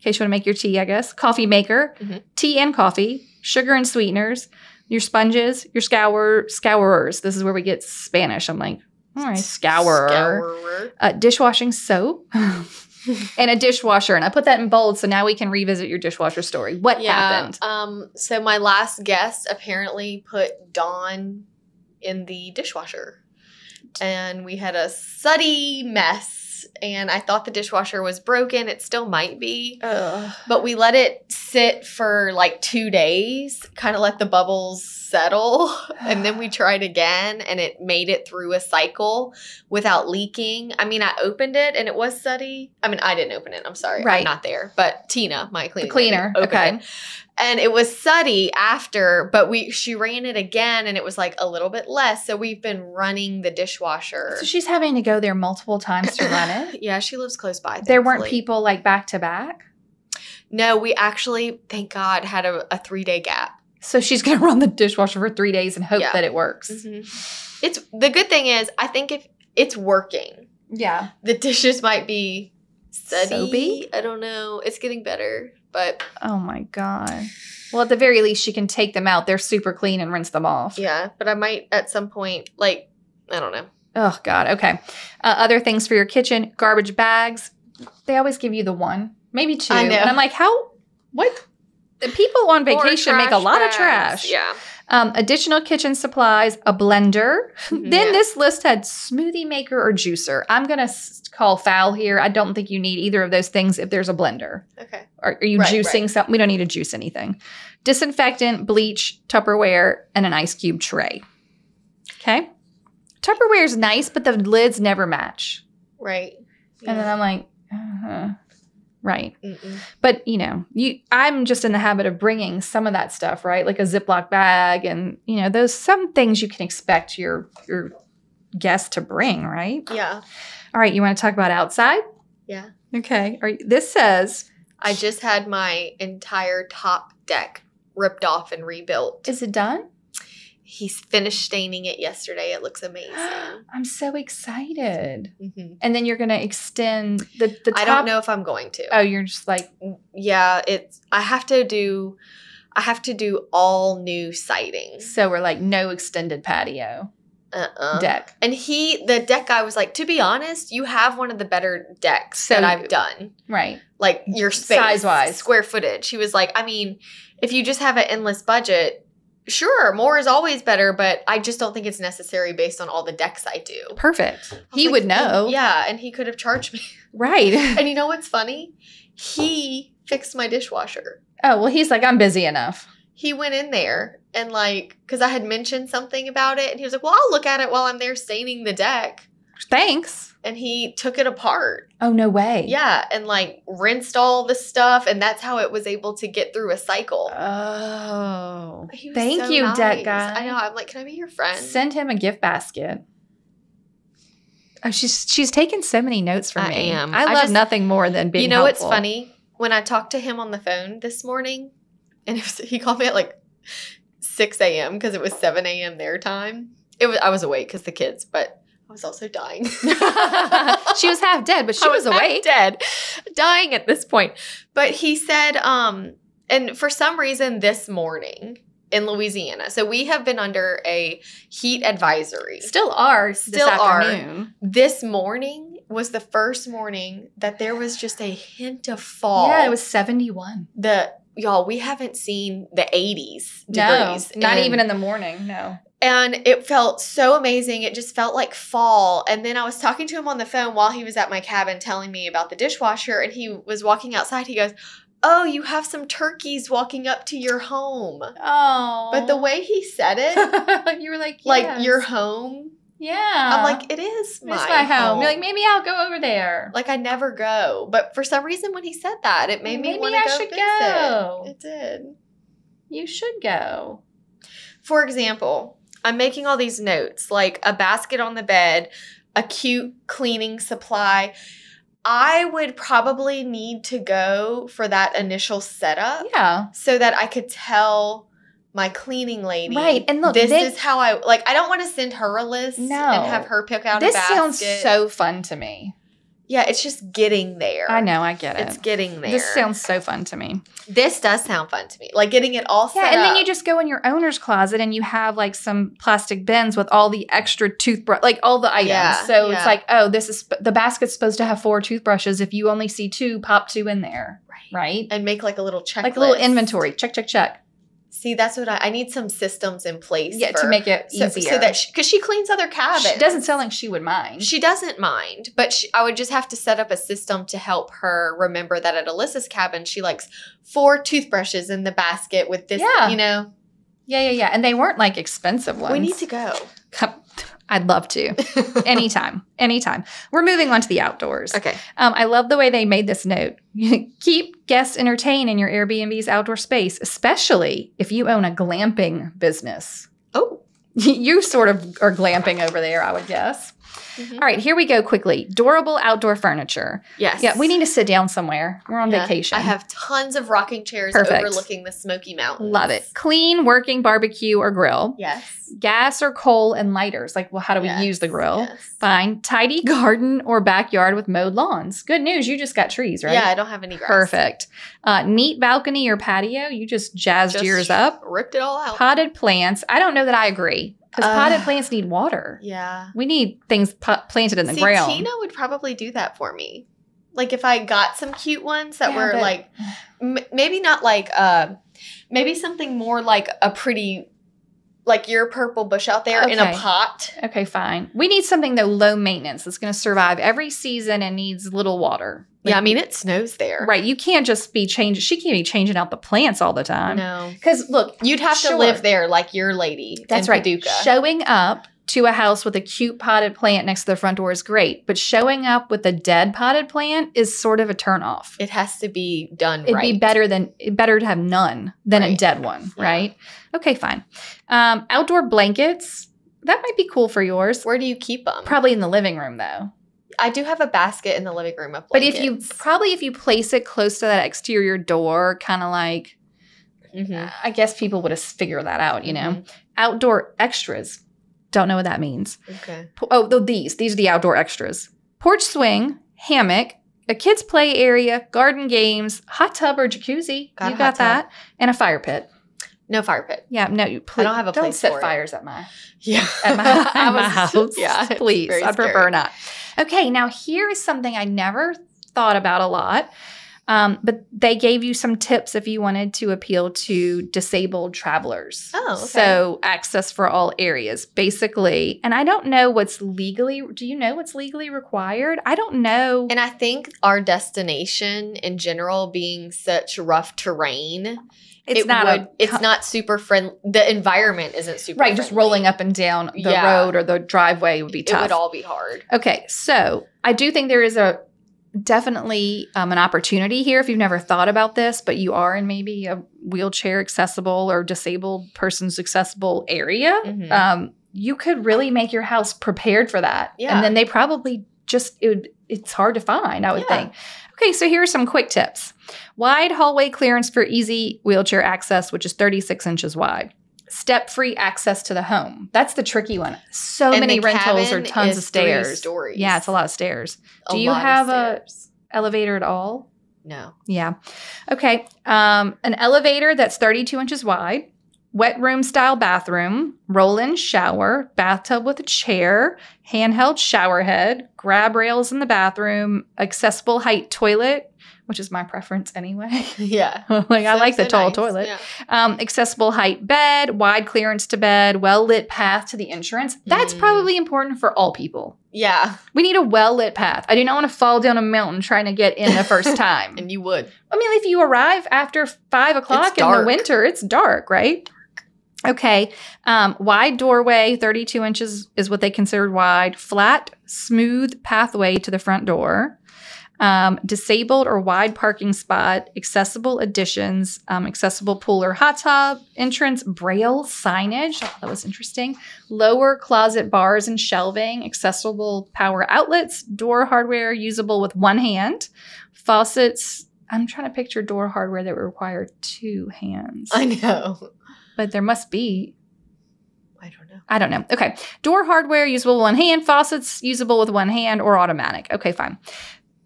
case you want to make your tea, I guess. Coffee maker, tea and coffee, sugar and sweeteners, your sponges, your scourers. This is where we get Spanish. I'm like, all right, scourer. Dishwashing soap and a dishwasher. And I put that in bold, so now we can revisit your dishwasher story. What happened? So my last guest apparently put Dawn in the dishwasher. And we had a suddy mess. And I thought the dishwasher was broken. It still might be. But we let it sit for like 2 days, kind of let the bubbles settle. And then we tried again, and it made it through a cycle without leaking. I mean, I opened it, and it was suddy. I mean, I didn't open it. I'm sorry. Right. I'm not there. But Tina, my cleaner. Okay. It. And it was suddy after, but she ran it again, and it was like a little bit less. So we've been running the dishwasher. So she's having to go there multiple times to run it? Yeah, she lives close by. There weren't people like back to back? No, we actually, thank God, had a 3-day gap. So she's going to run the dishwasher for 3 days and hope that it works. It's the good thing is, I think if it's working, the dishes might be soapy. I don't know. It's getting better, but oh my God. Well, at the very least, she can take them out. They're super clean and rinse them off. Yeah, but I might at some point, like, I don't know. Oh God. Okay. Other things for your kitchen: garbage bags. They always give you the one, maybe 2. I know. And I'm like, what? The people on vacation make a lot of trash. Yeah. Additional kitchen supplies, a blender. Then this list had smoothie maker or juicer. I'm going to call foul here. I don't think you need either of those things if there's a blender. Okay. Are you juicing something? We don't need to juice anything. Disinfectant, bleach, Tupperware, and an ice cube tray. Okay. Tupperware is nice, but the lids never match. Right. Yeah. And then I'm like, right. But, you know, I'm just in the habit of bringing some of that stuff, right? Like a Ziploc bag and, you know, some things you can expect your guests to bring, right? Yeah. All right, you want to talk about outside? Yeah. Okay. This says... I just had my entire top deck ripped off and rebuilt. Is it done? He's finished staining it yesterday. It looks amazing. I'm so excited. Mm-hmm. And then you're going to extend the top. I don't know if I'm going to. Oh, you're just like... Yeah, I have to do all new siding. So we're like no extended patio deck. And the deck guy was like, to be honest, you have one of the better decks that I've done. Right. Like your space. Size-wise. Square footage. He was like, I mean, if you just have an endless budget, sure, more is always better, but I just don't think it's necessary based on all the decks I do. Perfect. He would know. Yeah, and he could have charged me. Right. And you know what's funny? He fixed my dishwasher. Oh, well, he's like, I'm busy enough. He went in there and because I had mentioned something about it, and he was like, well, I'll look at it while I'm there staining the deck. Thanks. And he took it apart. Oh, no way. Yeah, and rinsed all the stuff, and that's how it was able to get through a cycle. Oh. He was Thank so you, nice. deck guy. I know. I'm like, can I be your friend? Send him a gift basket. Oh, she's taken so many notes from I me. am. I love nothing more than being what's helpful. funny? When I talked to him on the phone this morning, and he called me at 6 a.m. because it was 7 a.m. their time. I was awake because the kids, but I was also dying. She was half dead, but she was awake. Dead, dying at this point. But he said, and for some reason this morning in Louisiana, so we have been under a heat advisory. Still are this afternoon. This morning was the first morning that there was just a hint of fall. Yeah, it was 71. Y'all, we haven't seen the 80s degrees. No, not even in the morning, no. And it felt so amazing. It just felt like fall. And then I was talking to him on the phone while he was at my cabin telling me about the dishwasher. And he was walking outside. He goes, oh, you have some turkeys walking up to your home. Oh. But the way he said it, you were like, yes. like your home. Yeah. I'm like, it is my home. You're like, maybe I'll go over there. Like I never go. But for some reason when he said that, it made me want to go visit. Go. It did. You should go. For example, I'm making all these notes, like a basket on the bed, a cute cleaning supply. I would probably need to go for that initial setup. Yeah. So that I could tell my cleaning lady. Right. And look, this is how I don't want to send her a list and have her pick out a basket. This sounds so fun to me. Yeah, it's just getting there. I know, I get it. It's getting there. This sounds so fun to me. This does sound fun to me. Like getting it all set up. Yeah, and then you just go in your owner's closet and you have some plastic bins with all the extra toothbrush, all the items. Yeah, so it's like, oh, this is the basket's supposed to have 4 toothbrushes. If you only see 2, pop 2 in there. Right? And make a little checklist. Like a little inventory. Check, check, check. See, that's what I need some systems in place. Yeah, to make it easier. So that because she cleans other cabins. She doesn't sound like she would mind. She doesn't mind, but I would just have to set up a system to help her remember that at Alyssa's cabin, she likes 4 toothbrushes in the basket with this, Yeah, and they weren't expensive ones. We need to go. I'd love to. Anytime. We're moving on to the outdoors. Okay. I love the way they made this note. Keep guests entertained in your Airbnb's outdoor space, especially if you own a glamping business. Oh. You sort of are glamping over there, I would guess. Mm-hmm. All right, here we go quickly. Durable outdoor furniture. Yes. Yeah, we need to sit down somewhere. We're on vacation. I have tons of rocking chairs overlooking the Smoky Mountains. Love it. Clean working barbecue or grill. Yes. Gas or coal and lighters. How do we use the grill? Yes. Fine. Tidy garden or backyard with mowed lawns. Good news, you just got trees, right? Yeah, I don't have any grass. Perfect. Neat balcony or patio. You just jazzed yours up. Ripped it all out. Potted plants. I don't know that I agree. Because potted plants need water. Yeah. We need things planted in the ground. Tina would probably do that for me. If I got some cute ones that were maybe not maybe something more like a pretty, your purple bush out there in a pot. Okay, fine. We need something, though, low maintenance that's going to survive every season and needs little water. Yeah, I mean, it snows there. Right. You can't just be changing. She can't be changing out the plants all the time. No. Because, look. You'd have to live there like your lady. That's right. Paducah. Showing up to a house with a cute potted plant next to the front door is great. But showing up with a dead potted plant is sort of a turnoff. It has to be done It'd be better to have none than a dead one. Yeah. Right? Okay, fine. Outdoor blankets. That might be cool for yours. Where do you keep them? Probably in the living room, though. I do have a basket in the living room of But blankets. if you place it close to that exterior door, kind of like, I guess people would have figured that out, you know. Outdoor extras. Don't know what that means. Okay. These are the outdoor extras. Porch swing, hammock, a kids' play area, garden games, hot tub or jacuzzi. Got you a got hot tub. that. And a fire pit. No fire pit. Yeah, no, I don't have a don't place set for it. fires at my Yeah. at my house. Yeah. it's Please. very I'd prefer scary. not. Okay, now here is something I never thought about a lot. But they gave you some tips if you wanted to appeal to disabled travelers. Oh, okay. So access for all areas, basically. And I don't know do you know what's legally required? I don't know. And I think our destination in general being such rough terrain, it's not super friendly. The environment isn't super right, just friendly. rolling up and down the Yeah. road or the driveway would be tough. It would all be hard. Okay, so I do think there is definitely an opportunity here if you've never thought about this, but you are in maybe a wheelchair accessible or disabled person's accessible area. You could really make your house prepared for that. Yeah. And then they probably it's hard to find, I would think. Okay, so here are some quick tips. Wide hallway clearance for easy wheelchair access, which is 36 inches wide. Step-free access to the home. That's the tricky one. So And many the rentals or cabin tons is of stairs. 3 stories. Yeah, it's a lot of stairs. A Do you lot of have a stairs. elevator at all? No. Yeah. Okay. An elevator that's 32 inches wide, wet room style bathroom, roll-in shower, bathtub with a chair, handheld shower head, grab rails in the bathroom, accessible height toilet, which is my preference anyway. Yeah. I like the tall nice. toilet. Yeah. Accessible height bed, wide clearance to bed, well-lit path to the entrance. That's probably important for all people. Yeah. We need a well-lit path. I do not want to fall down a mountain trying to get in the first time. And you would. I mean, if you arrive after 5 o'clock in the winter, it's dark, right? Okay. Wide doorway, 32 inches is what they considered wide. Flat, smooth pathway to the front door. Disabled or wide parking spot, accessible additions, accessible pool or hot tub, entrance braille signage. Oh, that was interesting. Lower closet bars and shelving, accessible power outlets, door hardware usable with one hand, faucets. I'm trying to picture door hardware that would require 2 hands. I know. But there must be. I don't know. Okay. Door hardware usable with one hand, faucets usable with one hand or automatic. Okay, fine.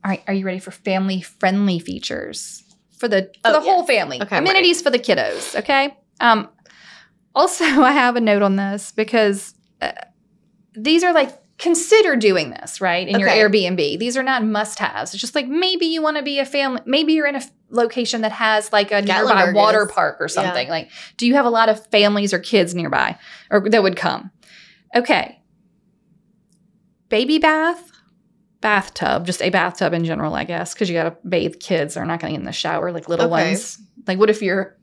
All right. Are you ready for family-friendly features for the whole family? Okay, Amenities for the kiddos. Okay. Also, I have a note on this because these are like consider doing this right in your Airbnb. These are not must-haves. It's just like maybe you want to be a family. Maybe you're in a location that has like a nearby water park or something. Like, do you have a lot of families or kids nearby or that would come? Okay. Baby bath. Bathtub, just a bathtub in general, I guess, because you got to bathe kids. They're not going to get in the shower like little ones. Like, what if your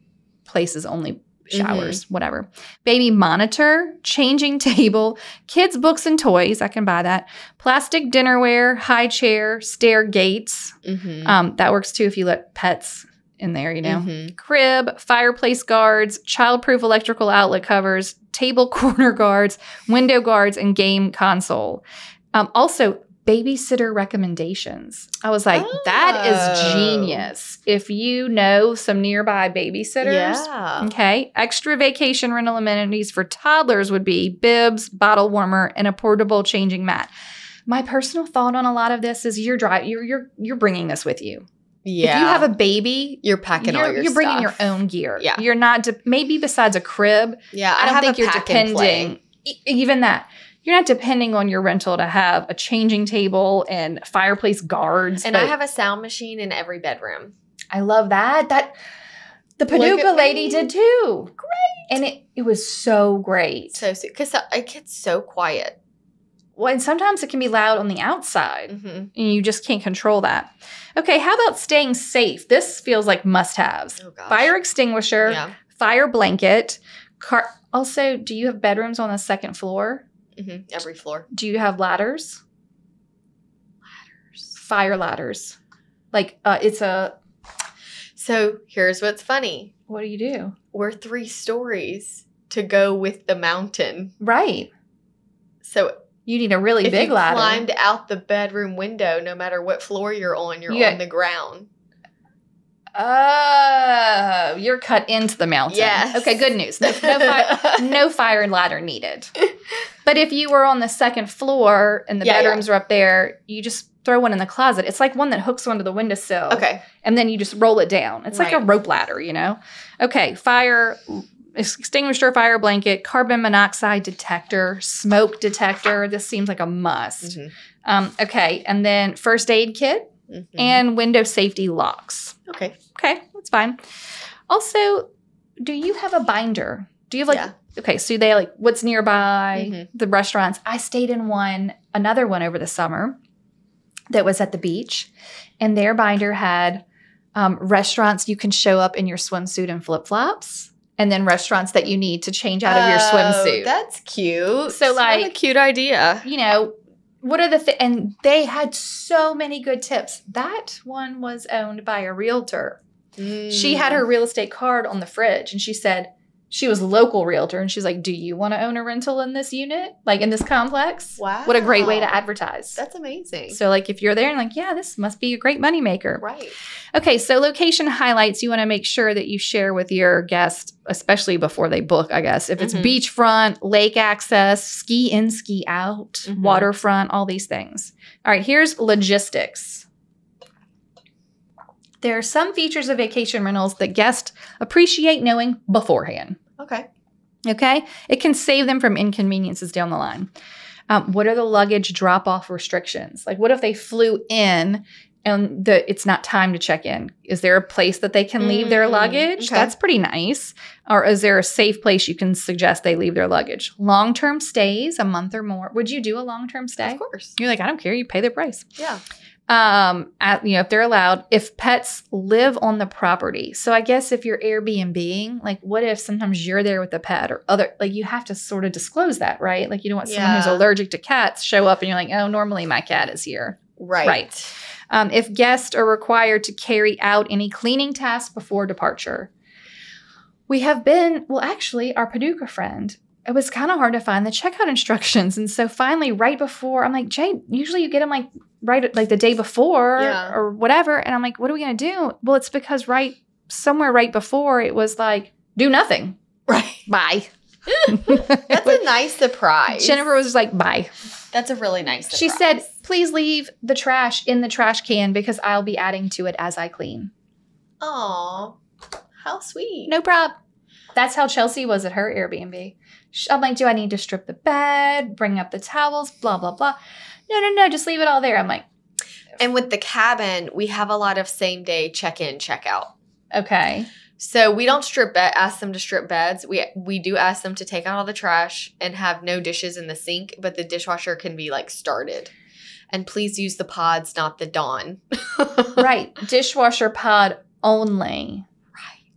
place is only showers? Whatever. Baby monitor, changing table, kids' books and toys. I can buy that. Plastic dinnerware, high chair, stair gates. That works too if you let pets in there, you know. Crib, fireplace guards, childproof electrical outlet covers, table corner guards, window guards, and game console. Also, babysitter recommendations. I was like, that is genius. If you know some nearby babysitters. Okay. Extra vacation rental amenities for toddlers would be bibs, bottle warmer, and a portable changing mat. My personal thought on a lot of this is you're bringing this with you. Yeah. If you have a baby, you're packing all your stuff. You're bringing your own gear. Yeah. You're not, maybe besides a crib. Yeah. I don't think you're depending. Even that. You're not depending on your rental to have a changing table and fireplace guards. And I have a sound machine in every bedroom. I love that. The Paducah lady did too. Great. And it was so great. So, because it gets so quiet. Well, and sometimes it can be loud on the outside. And you just can't control that. Okay, how about staying safe? This feels like must-haves. Oh, gosh. Fire extinguisher, fire blanket. Also, do you have bedrooms on the second floor? Every floor. Do you have ladders? Fire ladders. Like it's a. So here's what's funny. What do you do? We're 3 stories to go with the mountain. Right. So You need a really if big you ladder. climbed out the bedroom window, no matter what floor you're on Yeah. on the ground. Oh, you're cut into the mountain. Yes. Okay, good news. No fire ladder needed. But if you were on the second floor and the bedrooms are up there, you just throw one in the closet. It's like one that hooks onto the windowsill. Okay. And then you just roll it down. It's like a rope ladder, you know? Okay, fire extinguisher, fire blanket, carbon monoxide detector, smoke detector. This seems like a must. Okay, and then first aid kit and window safety locks. Okay, that's fine. Also, do you have a binder? Do you have okay, so they like what's nearby, the restaurants. I stayed in another one over the summer that was at the beach, and their binder had restaurants you can show up in your swimsuit and flip-flops. And then restaurants that you need to change out of your swimsuit. That's cute. So, like, what a cute idea. You know, what are the and they had so many good tips. That one was owned by a realtor. She had her real estate card on the fridge, and she said she was a local realtor, and she's like, "Do you want to own a rental in this unit, like in this complex?" Wow, what a great way to advertise. That's amazing. So, like, if you're there and like, yeah, this must be a great moneymaker, right? Okay, so location highlights, you want to make sure that you share with your guests, especially before they book, I guess. If it's beachfront, lake access, ski in, ski out, waterfront, all these things. All right, here's logistics. There are some features of vacation rentals that guests appreciate knowing beforehand. Okay? It can save them from inconveniences down the line. What are the luggage drop-off restrictions? Like, what if they flew in and it's not time to check in? Is there a place that they can leave their luggage? That's pretty nice. Or is there a safe place you can suggest they leave their luggage? Long-term stays, a month or more. Would you do a long-term stay? Of course. You're like, I don't care. You pay the price. Yeah. If they're allowed, if pets live on the property. So I guess if you're Airbnb-ing, like what if sometimes you're there with a pet or you have to sort of disclose that, right? Like you don't want someone who's allergic to cats show up and you're like, oh, normally my cat is here. Right. If guests are required to carry out any cleaning tasks before departure. We have been, actually our Paducah friend, it was kind of hard to find the checkout instructions. And so finally, right before, I'm like, Jay, usually you get them like the day before or whatever. And I'm like, what are we going to do? Well, it's because somewhere right before it was like, do nothing. Right. Bye. That's a nice surprise. Jennifer was like, bye. That's a really nice surprise. She said, please leave the trash in the trash can because I'll be adding to it as I clean. Aw, how sweet. No problem. That's how Chelsea was at her Airbnb. I'm like, do I need to strip the bed, bring up the towels, blah, blah, blah. No, just leave it all there. I'm like. And with the cabin, we have a lot of same day check-in, check-out. Okay. So we don't ask them to strip beds. We do ask them to take out all the trash and have no dishes in the sink, but the dishwasher can be started. And please use the pods, not the Dawn. Right. Dishwasher pod only.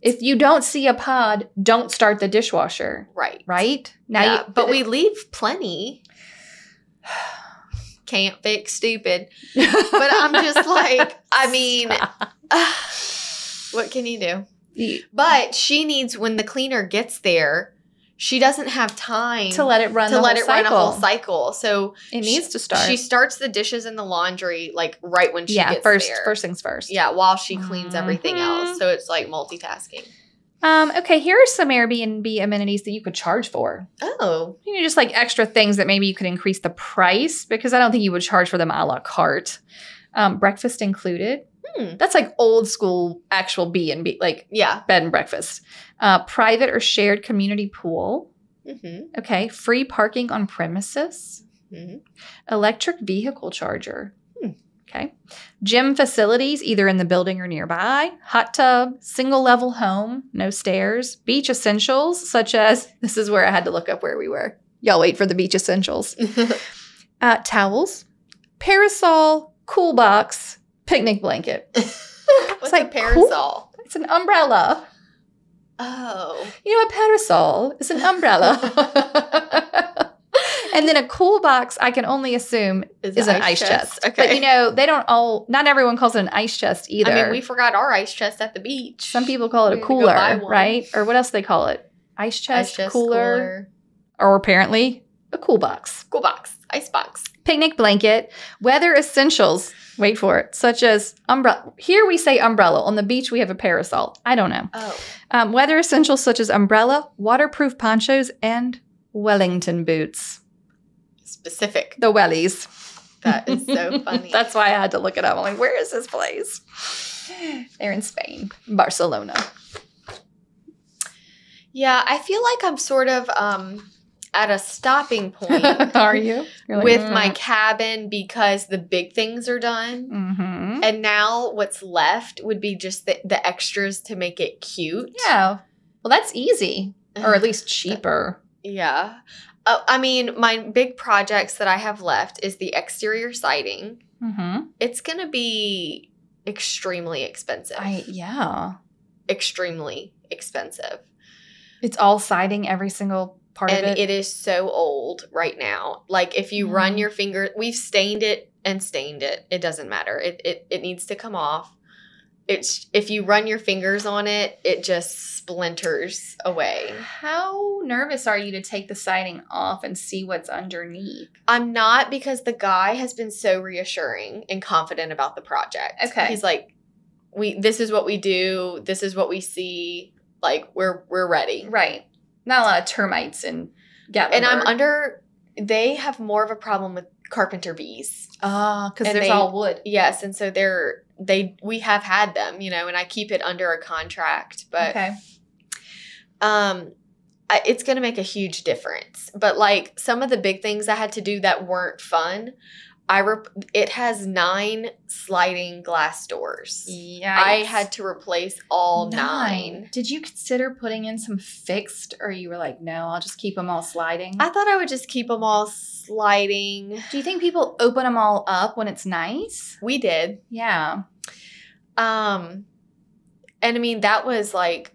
If you don't see a pod, don't start the dishwasher. Right? Now but we leave plenty. Can't fix stupid. But I'm just like, I mean, what can you do? But she needs, when the cleaner gets there, she doesn't have time to let it run run a whole cycle. So it needs to start. She starts the dishes in the laundry right when she gets there. First things first. Yeah, while she cleans everything else. So it's multitasking. Okay, here are some Airbnb amenities that you could charge for. Oh. Just extra things that maybe you could increase the price because I don't think you would charge for them a la carte. Breakfast included. That's old school actual B&B, bed and breakfast. Private or shared community pool. Okay, free parking on premises. Electric vehicle charger. Okay. Gym facilities, either in the building or nearby. Hot tub, single level home, no stairs. Beach essentials, such as, this is where I had to look up where we were. Y'all wait for the beach essentials. Towels, parasol, cool box, picnic blanket. What's a parasol? Cool. It's an umbrella. Oh. A parasol is an umbrella. And then a cool box, I can only assume, is an ice chest. Okay. But, they don't not everyone calls it an ice chest either. I mean, we forgot our ice chest at the beach. Some people call it a cooler, right? Or what else they call it? Ice chest, cooler. Or apparently a cool box. Cool box. Ice box. Picnic blanket. Weather essentials. Wait for it. Such as umbrella. Here we say umbrella. On the beach, we have a parasol. I don't know. Oh. Weather essentials such as umbrella, waterproof ponchos, and Wellington boots. Specific. The wellies. That is so funny. That's why I had to look it up. I'm like, where is this place? They're in Spain. Barcelona. Yeah, I feel like I'm sort of at a stopping point. Are you? You're like, with my cabin because the big things are done. Mm-hmm. And now what's left would be just the extras to make it cute. Yeah. Well, that's easy. Or at least cheaper. Yeah. I mean, my big projects that I have left is the exterior siding. Mm-hmm. It's going to be extremely expensive. Yeah. Extremely expensive. It's all siding, every single part of it. And it is so old right now. Like if you run your finger, we've stained it and stained it. It doesn't matter. It needs to come off. It's if you run your fingers on it, it just splinters away. How nervous are you to take the siding off and see what's underneath? I'm not, because the guy has been so reassuring and confident about the project. Okay. He's like, this is what we do. This is what we see. Like we're ready. Right. Not a lot of termites in Gatlinburg. And they have more of a problem with carpenter bees. Because there's all wood. Yes, and so we have had them, and I keep it under a contract, but okay. It's going to make a huge difference. But like some of the big things I had to do that weren't fun, it has 9 sliding glass doors. Yikes. I had to replace all 9. Did you consider putting in some fixed, or you were like, no, I'll just keep them all sliding? I thought I would just keep them all sliding. Do you think people open them all up when it's nice? We did. Yeah. And I mean, that was like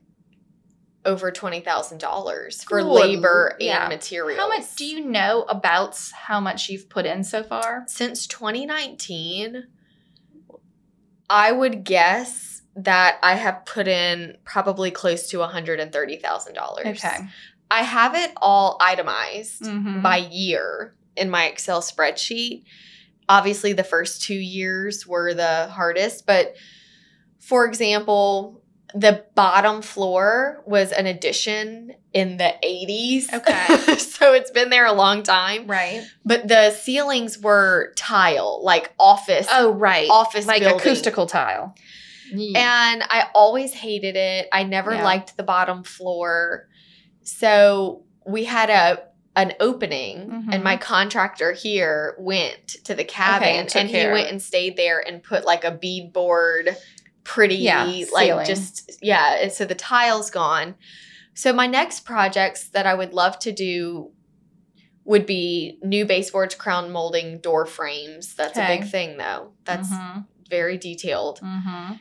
over $20,000 for labor and materials. How much do you know about how much you've put in so far? Since 2019, I would guess that I have put in probably close to $130,000. Okay. I have it all itemized Mm-hmm. by year in my Excel spreadsheet. Obviously, the first 2 years were the hardest, but for example, the bottom floor was an addition in the 80s. Okay. So it's been there a long time. Right. But the ceilings were tile, like office. Oh, right. Office like building. acoustical tile. And I always hated it. I never liked the bottom floor. So we had an opening, and my contractor here went to the cabin, and he went and stayed there and put like a beadboard, pretty, like ceiling. And so the tile's gone. So my next projects that I would love to do would be new baseboards, crown molding, door frames. That's a big thing though. That's very detailed. Mm-hmm.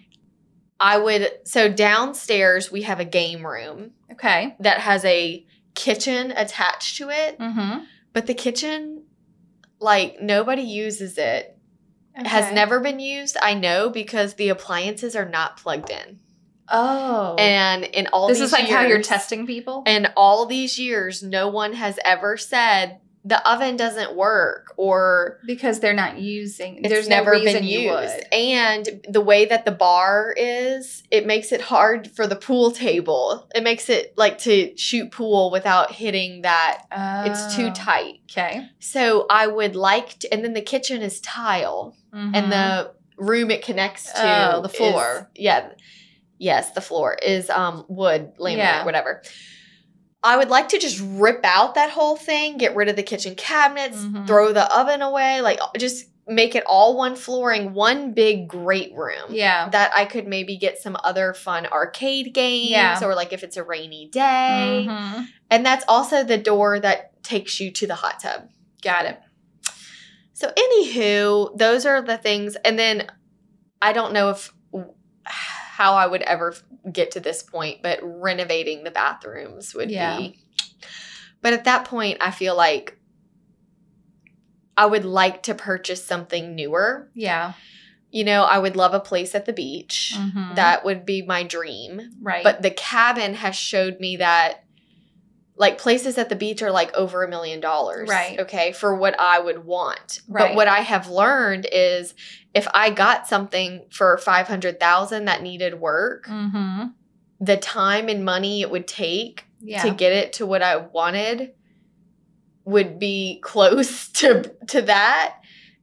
So downstairs we have a game room. Okay. That has a kitchen attached to it. Mm-hmm. But the kitchen, like nobody uses it. Okay. Has never been used, I know, because the appliances are not plugged in. Oh. And in all this these is like years, how you're testing people? And all these years, no one has ever said the oven doesn't work or because they're not using. It's There's never no reason been used. you would. And the way that the bar is, it makes it hard for the pool table. It makes it like to shoot pool without hitting that. It's too tight. Okay. So I would like to, and then the kitchen is tile. Mm-hmm. And the room it connects to the floor. Yes, the floor is wood, laminate, whatever. I would like to just rip out that whole thing, get rid of the kitchen cabinets, throw the oven away, like just make it all one flooring, one big great room. Yeah. That I could maybe get some other fun arcade games or like if it's a rainy day. Mm-hmm. And that's also the door that takes you to the hot tub. Got it. So anywho, those are the things. And then I don't know how I would ever get to this point, but renovating the bathrooms would be. But at that point, I feel like I would like to purchase something newer. Yeah. I would love a place at the beach. Mm-hmm. That would be my dream. Right. But the cabin has showed me that like places at the beach are like over $1 million. Right. Okay. For what I would want. Right. But what I have learned is if I got something for $500,000 that needed work, Mm-hmm. the time and money it would take Yeah. to get it to what I wanted would be close to that.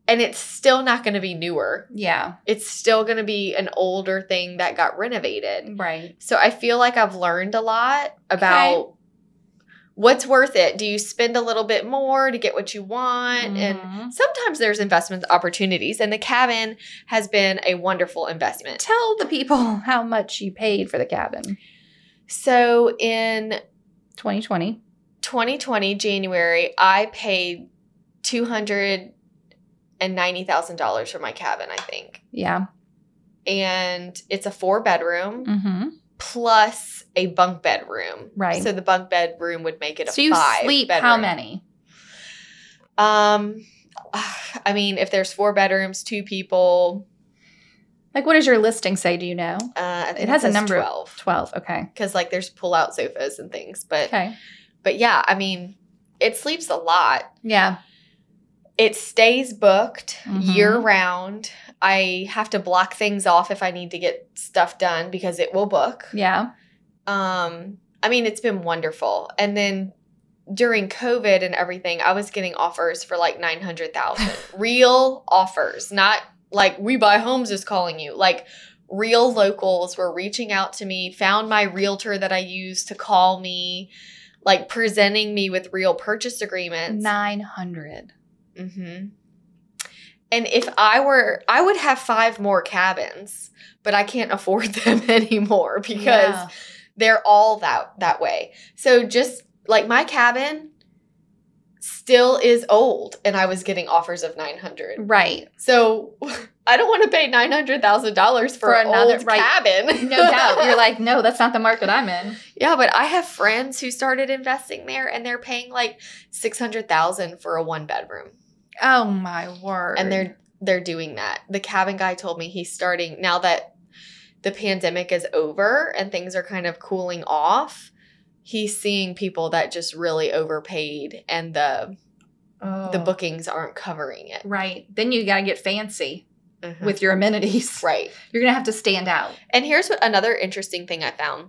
And it's still not going to be newer. Yeah. It's still going to be an older thing that got renovated. Right. So I feel like I've learned a lot about what's worth it. Do you spend a little bit more to get what you want? Mhm. And sometimes there's investment opportunities. And the cabin has been a wonderful investment. Tell the people how much you paid for the cabin. So in 2020. 2020, January, I paid $290,000 for my cabin, I think. Yeah. And it's a 4-bedroom Mm-hmm. plus a bunk bedroom. Right. So the bunk bedroom would make it a 5 So you sleep bedroom. how many? I mean, if there's 4 bedrooms, 2 people. Like, what does your listing say? Do you know? I think It has a says number 12. 12. Okay. Because like there's pull-out sofas and things. But Okay. yeah, I mean, it sleeps a lot. Yeah. It stays booked Mhm. year-round. I have to block things off if I need to get stuff done because it will book. Yeah. I mean, it's been wonderful. And then during COVID and everything, I was getting offers for like $900,000. Real offers, not like We Buy Homes is calling you. Like real locals were reaching out to me, found my realtor that I used to call me, like presenting me with real purchase agreements. 900. Mm-hmm. And if I would have 5 more cabins, but I can't afford them anymore because Yeah. they're all that way. So just like my cabin still is old and I was getting offers of $900,000. Right. So I don't want to pay $900,000 for another old cabin. No doubt. You're like, no, that's not the market I'm in. Yeah, but I have friends who started investing there and they're paying like $600,000 for a 1-bedroom. Oh my word. And they're doing that. The cabin guy told me he's starting now that the pandemic is over and things are kind of cooling off. He's seeing people that just really overpaid and the bookings aren't covering it. Right. Then you got to get fancy Mhm. with your amenities. Right. You're going to have to stand out. And here's another interesting thing I found.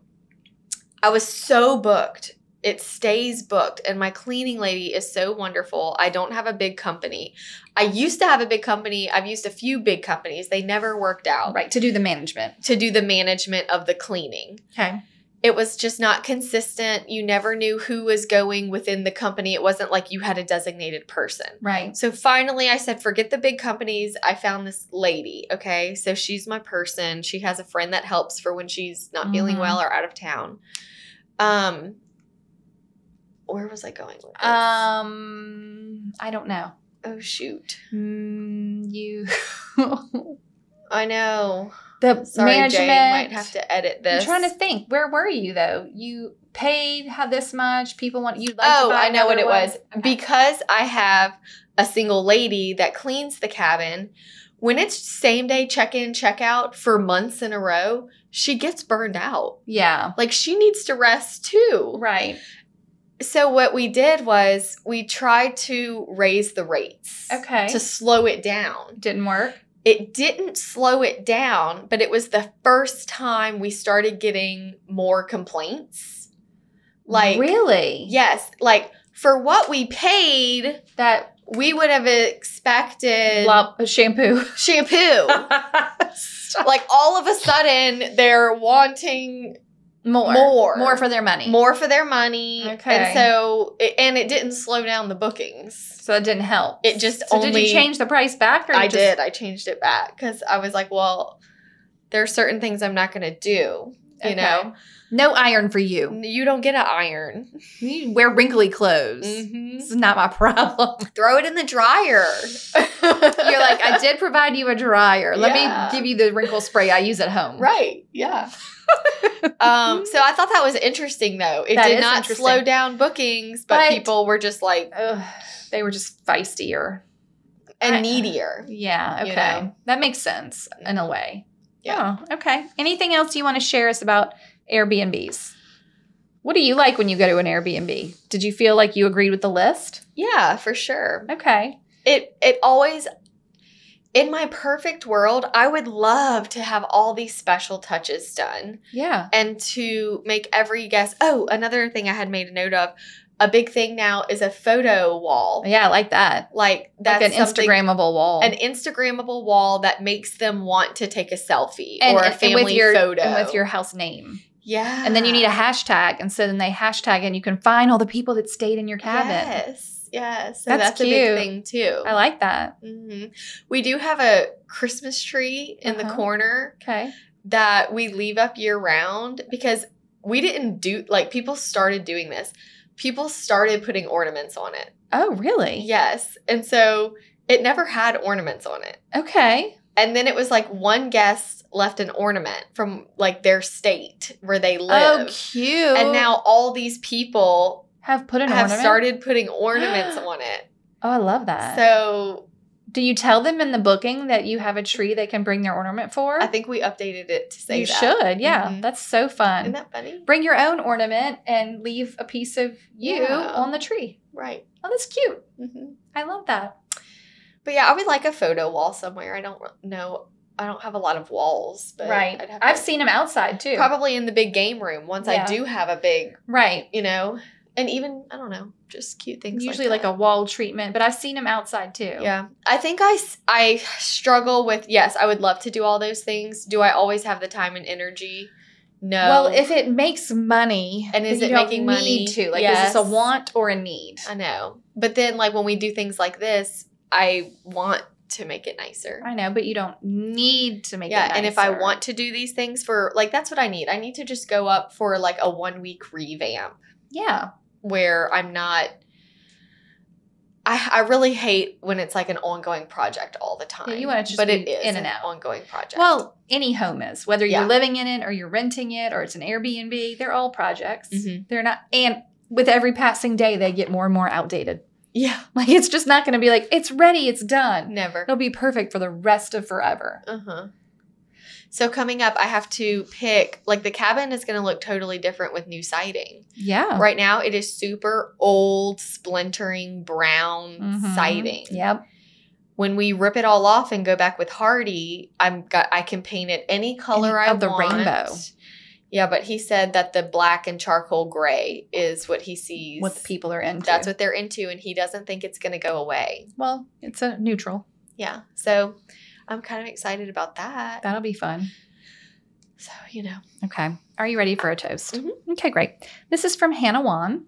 I was so booked. It stays booked. And my cleaning lady is so wonderful. I don't have a big company. I used to have a big company. I've used a few big companies. They never worked out. Right. To do the management. To do the management of the cleaning. Okay. It was just not consistent. You never knew who was going within the company. It wasn't like you had a designated person. Right. So finally I said, forget the big companies. I found this lady. Okay. So she's my person. She has a friend that helps for when she's not feeling Mhm. well or out of town. Where was I going with this? I don't know. Oh, shoot. You. I know. The Sorry, management. Jay. Might have to edit this. I'm trying to think. Where were you though? You paid this much. People want you'd like to Oh, buy I know what another it one? was. Okay. Because I have a single lady that cleans the cabin, when it's same day check-in, check-out for months in a row, she gets burned out. Yeah. Like she needs to rest too. Right. So what we did was we tried to raise the rates. Okay. To slow it down. Didn't work. It didn't slow it down, but it was the first time we started getting more complaints. Like really? yes, like for what we paid, That we would have expected shampoo. shampoo. Like all of a sudden they're wanting More for their money. more for their money. Okay. And so it didn't slow down the bookings. So it didn't help. It just so only did you change the price back? Or you I just, did. I changed it back because I was like, well, there are certain things I'm not going to do. You Okay. know, No iron for you. you don't get an iron. You wear wrinkly clothes. Mhm. This is not my problem. Throw it in the dryer. You're like, I did provide you a dryer. Let Yeah. me give you the wrinkle spray I use at home. Right. Yeah. So I thought that was interesting, though. It That did is not interesting. slow down bookings, but But- people were just like Ugh, they were just feistier. and needier. Yeah. Okay. You know? That makes sense in a way. Yeah. Oh, okay. Anything else you want to share us about Airbnbs? What do you like when you go to an Airbnb? Did you feel like you agreed with the list? Yeah, for sure. Okay. It always, in my perfect world, I would love to have all these special touches done. Yeah. And to make every guest. Oh, another thing I had made a note of. A big thing now is a photo wall. Yeah, I like that. Like that's like an Instagrammable wall. An Instagrammable wall that makes them want to take a selfie or a family photo. And with your house name. Yeah. And then you need a hashtag. And so then they hashtag and you can find all the people that stayed in your cabin. Yes. Yes. So That's a big cute. thing too. I like that. Mm-hmm. We do have a Christmas tree in the corner Okay. that we leave up year round because we didn't do, like, people started doing this. People started putting ornaments on it. Oh, really? Yes. And so it never had ornaments on it. Okay. And then it was like one guest left an ornament from like their state where they live. Oh, cute. And now all these people have have started putting ornaments on it. Oh, I love that. So do you tell them in the booking that you have a tree they can bring their ornament for? I think we updated it to say you that. should. Yeah. Mhm. That's so fun. Isn't that funny? Bring your own ornament and leave a piece of you on the tree. Right. Oh, that's cute. Mm-hmm. I love that. But yeah, I would like a photo wall somewhere. I don't know. I don't have a lot of walls. But Right. I'd have I've seen them outside too. probably in the big game room once Yeah. I do have a big, Right. and even, I don't know, just cute things Usually like like a wall treatment, but I've seen them outside too. Yeah. I think I struggle with, yes, I would love to do all those things. Do I always have the time and energy? No. Well, if it makes money, And is then it you don't making money? need to. Like, Yes. is this a want or a need? I know. But then, like, when we do things like this, I want to make it nicer. I know, but you don't need to make it Yeah, nicer. and if I want to do these things for, like, that's what I need. I need to just go up for, like, a 1-week revamp Yeah. where I'm not, I really hate when it's, like, an ongoing project all the time. Yeah, you want it to just but be it is in and an out. ongoing project. Well, any home is. Whether Yeah. you're living in it or you're renting it or it's an Airbnb, they're all projects. Mhm. They're not, and with every passing day, they get more and more outdated. yeah, Like, it's just not going to be like, it's ready, it's done. never. It'll be perfect for the rest of forever. Uh-huh. So coming up, I have to pick, like, the cabin is going to look totally different with new siding. Yeah. Right now, it is super old, splintering brown Mhm. siding. Yep. When we rip it all off and go back with Hardy, I can paint it any color I of the want. rainbow. Yeah, but he said that the black and charcoal gray is what he sees. What the people are into. That's what they're into, and he doesn't think it's going to go away. Well, it's a neutral. Yeah, so I'm kind of excited about that. That'll be fun. So, Okay. Are you ready for a toast? Mhm. Okay, great. This is from Hannah Wan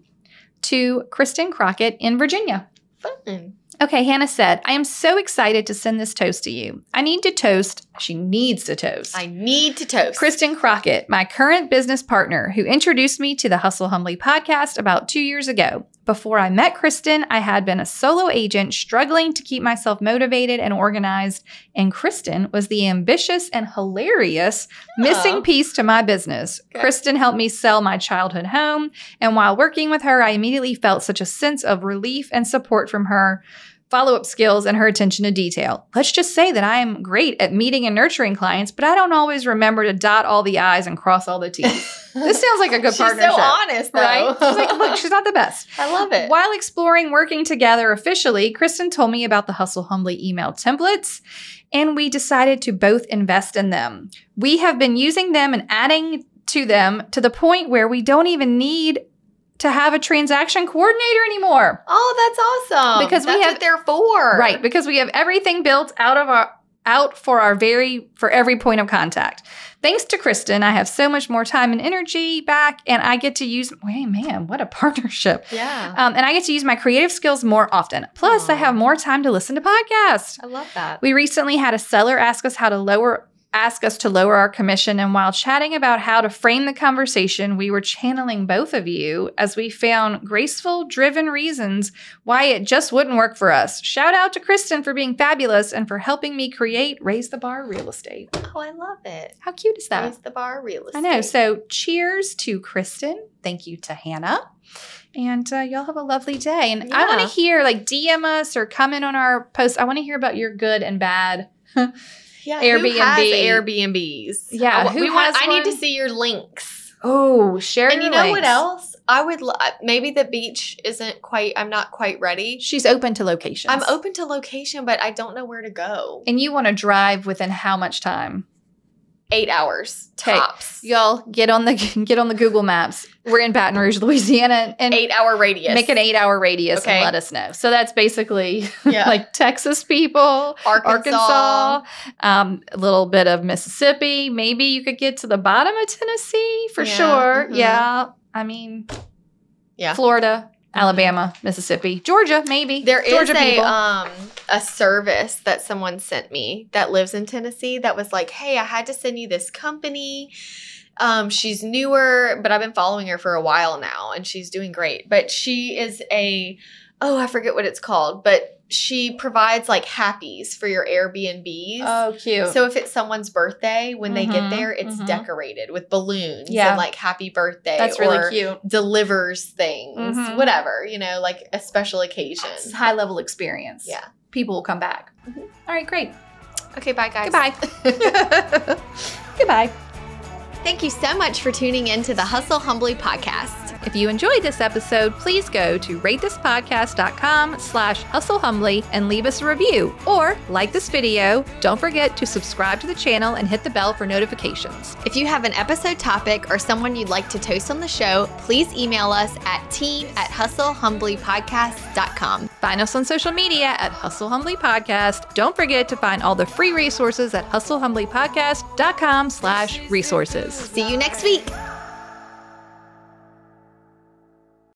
to Kristen Crockett in Virginia. fun. Okay, Hannah said, I am so excited to send this toast to you. I need to toast. She needs to toast. I need to toast. Kristen Crockett, my current business partner, who introduced me to the Hustle Humbly podcast about 2 years ago. Before I met Kristen, I had been a solo agent struggling to keep myself motivated and organized, and Kristen was the ambitious and hilarious missing piece to my business. Okay. Kristen helped me sell my childhood home, and while working with her, I immediately felt such a sense of relief and support from her follow-up skills and her attention to detail. Let's just say that I am great at meeting and nurturing clients, but I don't always remember to dot all the I's and cross all the T's. This sounds like a good She's partnership. so honest, though. Right? She's like, look, she's not the best. I love it. While exploring working together officially, Kristen told me about the Hustle Humbly email templates, and we decided to both invest in them. We have been using them and adding to them to the point where we don't even need to have a transaction coordinator anymore. Oh, that's awesome. Because we that's have- what they're for. Right, because we have everything built for every point of contact. Thanks to Kristen, I have so much more time and energy back, and I get to use. Wait, man, what a partnership! Yeah. And I get to use my creative skills more often. Plus, I Aw. have more time to listen to podcasts. I love that. We recently had a seller ask us to lower our commission, and while chatting about how to frame the conversation, we were channeling both of you as we found graceful, driven reasons why it just wouldn't work for us. Shout out to Kristen for being fabulous and for helping me create Raise the Bar Real Estate. Oh, I love it. How cute is that? Raise the bar real estate. I know. So cheers to Kristen. Thank you to Hannah. And y'all have a lovely day. And I want Yeah. to hear, DM us or comment on our posts. I want to hear about your good and bad Yeah, Airbnb. Who has Airbnbs? Yeah, I, who we want, has I need to one? see your links. Oh, share And your you know what links. else? I would maybe the beach isn't quite. I'm not quite ready. She's open to locations. I'm open to location, but I don't know where to go. And you want to drive within how much time? 8 hours Okay. tops. Y'all get on the Google Maps. We're in Baton Rouge, Louisiana, and 8 hour radius. make an 8-hour radius Okay. and let us know. So that's basically Yeah. like Texas people, Arkansas. a little bit of Mississippi. Maybe you could get to the bottom of Tennessee for Yeah, sure. mhm. Yeah. I mean, Yeah. Florida, Alabama, Mississippi, Georgia, maybe. There is Georgia people. a service that someone sent me that lives in Tennessee that was like, hey, I had to send you this company. She's newer, but I've been following her for a while now, and she's doing great. But she is I forget what it's called, but she provides like happies for your Airbnbs. Oh, cute. So if it's someone's birthday, when they get Mhm, there, it's mhm. decorated with balloons Yeah. and like happy birthday. That's really or cute. delivers things, Mhm. whatever, like a special occasion. It's a high level experience. Yeah. People will come back. All right, great. Okay, bye guys. Goodbye. Goodbye. Thank you so much for tuning in to the Hustle Humbly podcast. If you enjoyed this episode, please go to ratethispodcast.com/hustlehumbly and leave us a review or like this video. Don't forget to subscribe to the channel and hit the bell for notifications. If you have an episode topic or someone you'd like to toast on the show, please email us at team@hustlehumblypodcast.com. Find us on social media at Hustle Humbly Podcast. Don't forget to find all the free resources at hustlehumblypodcast.com/resources. See you next week.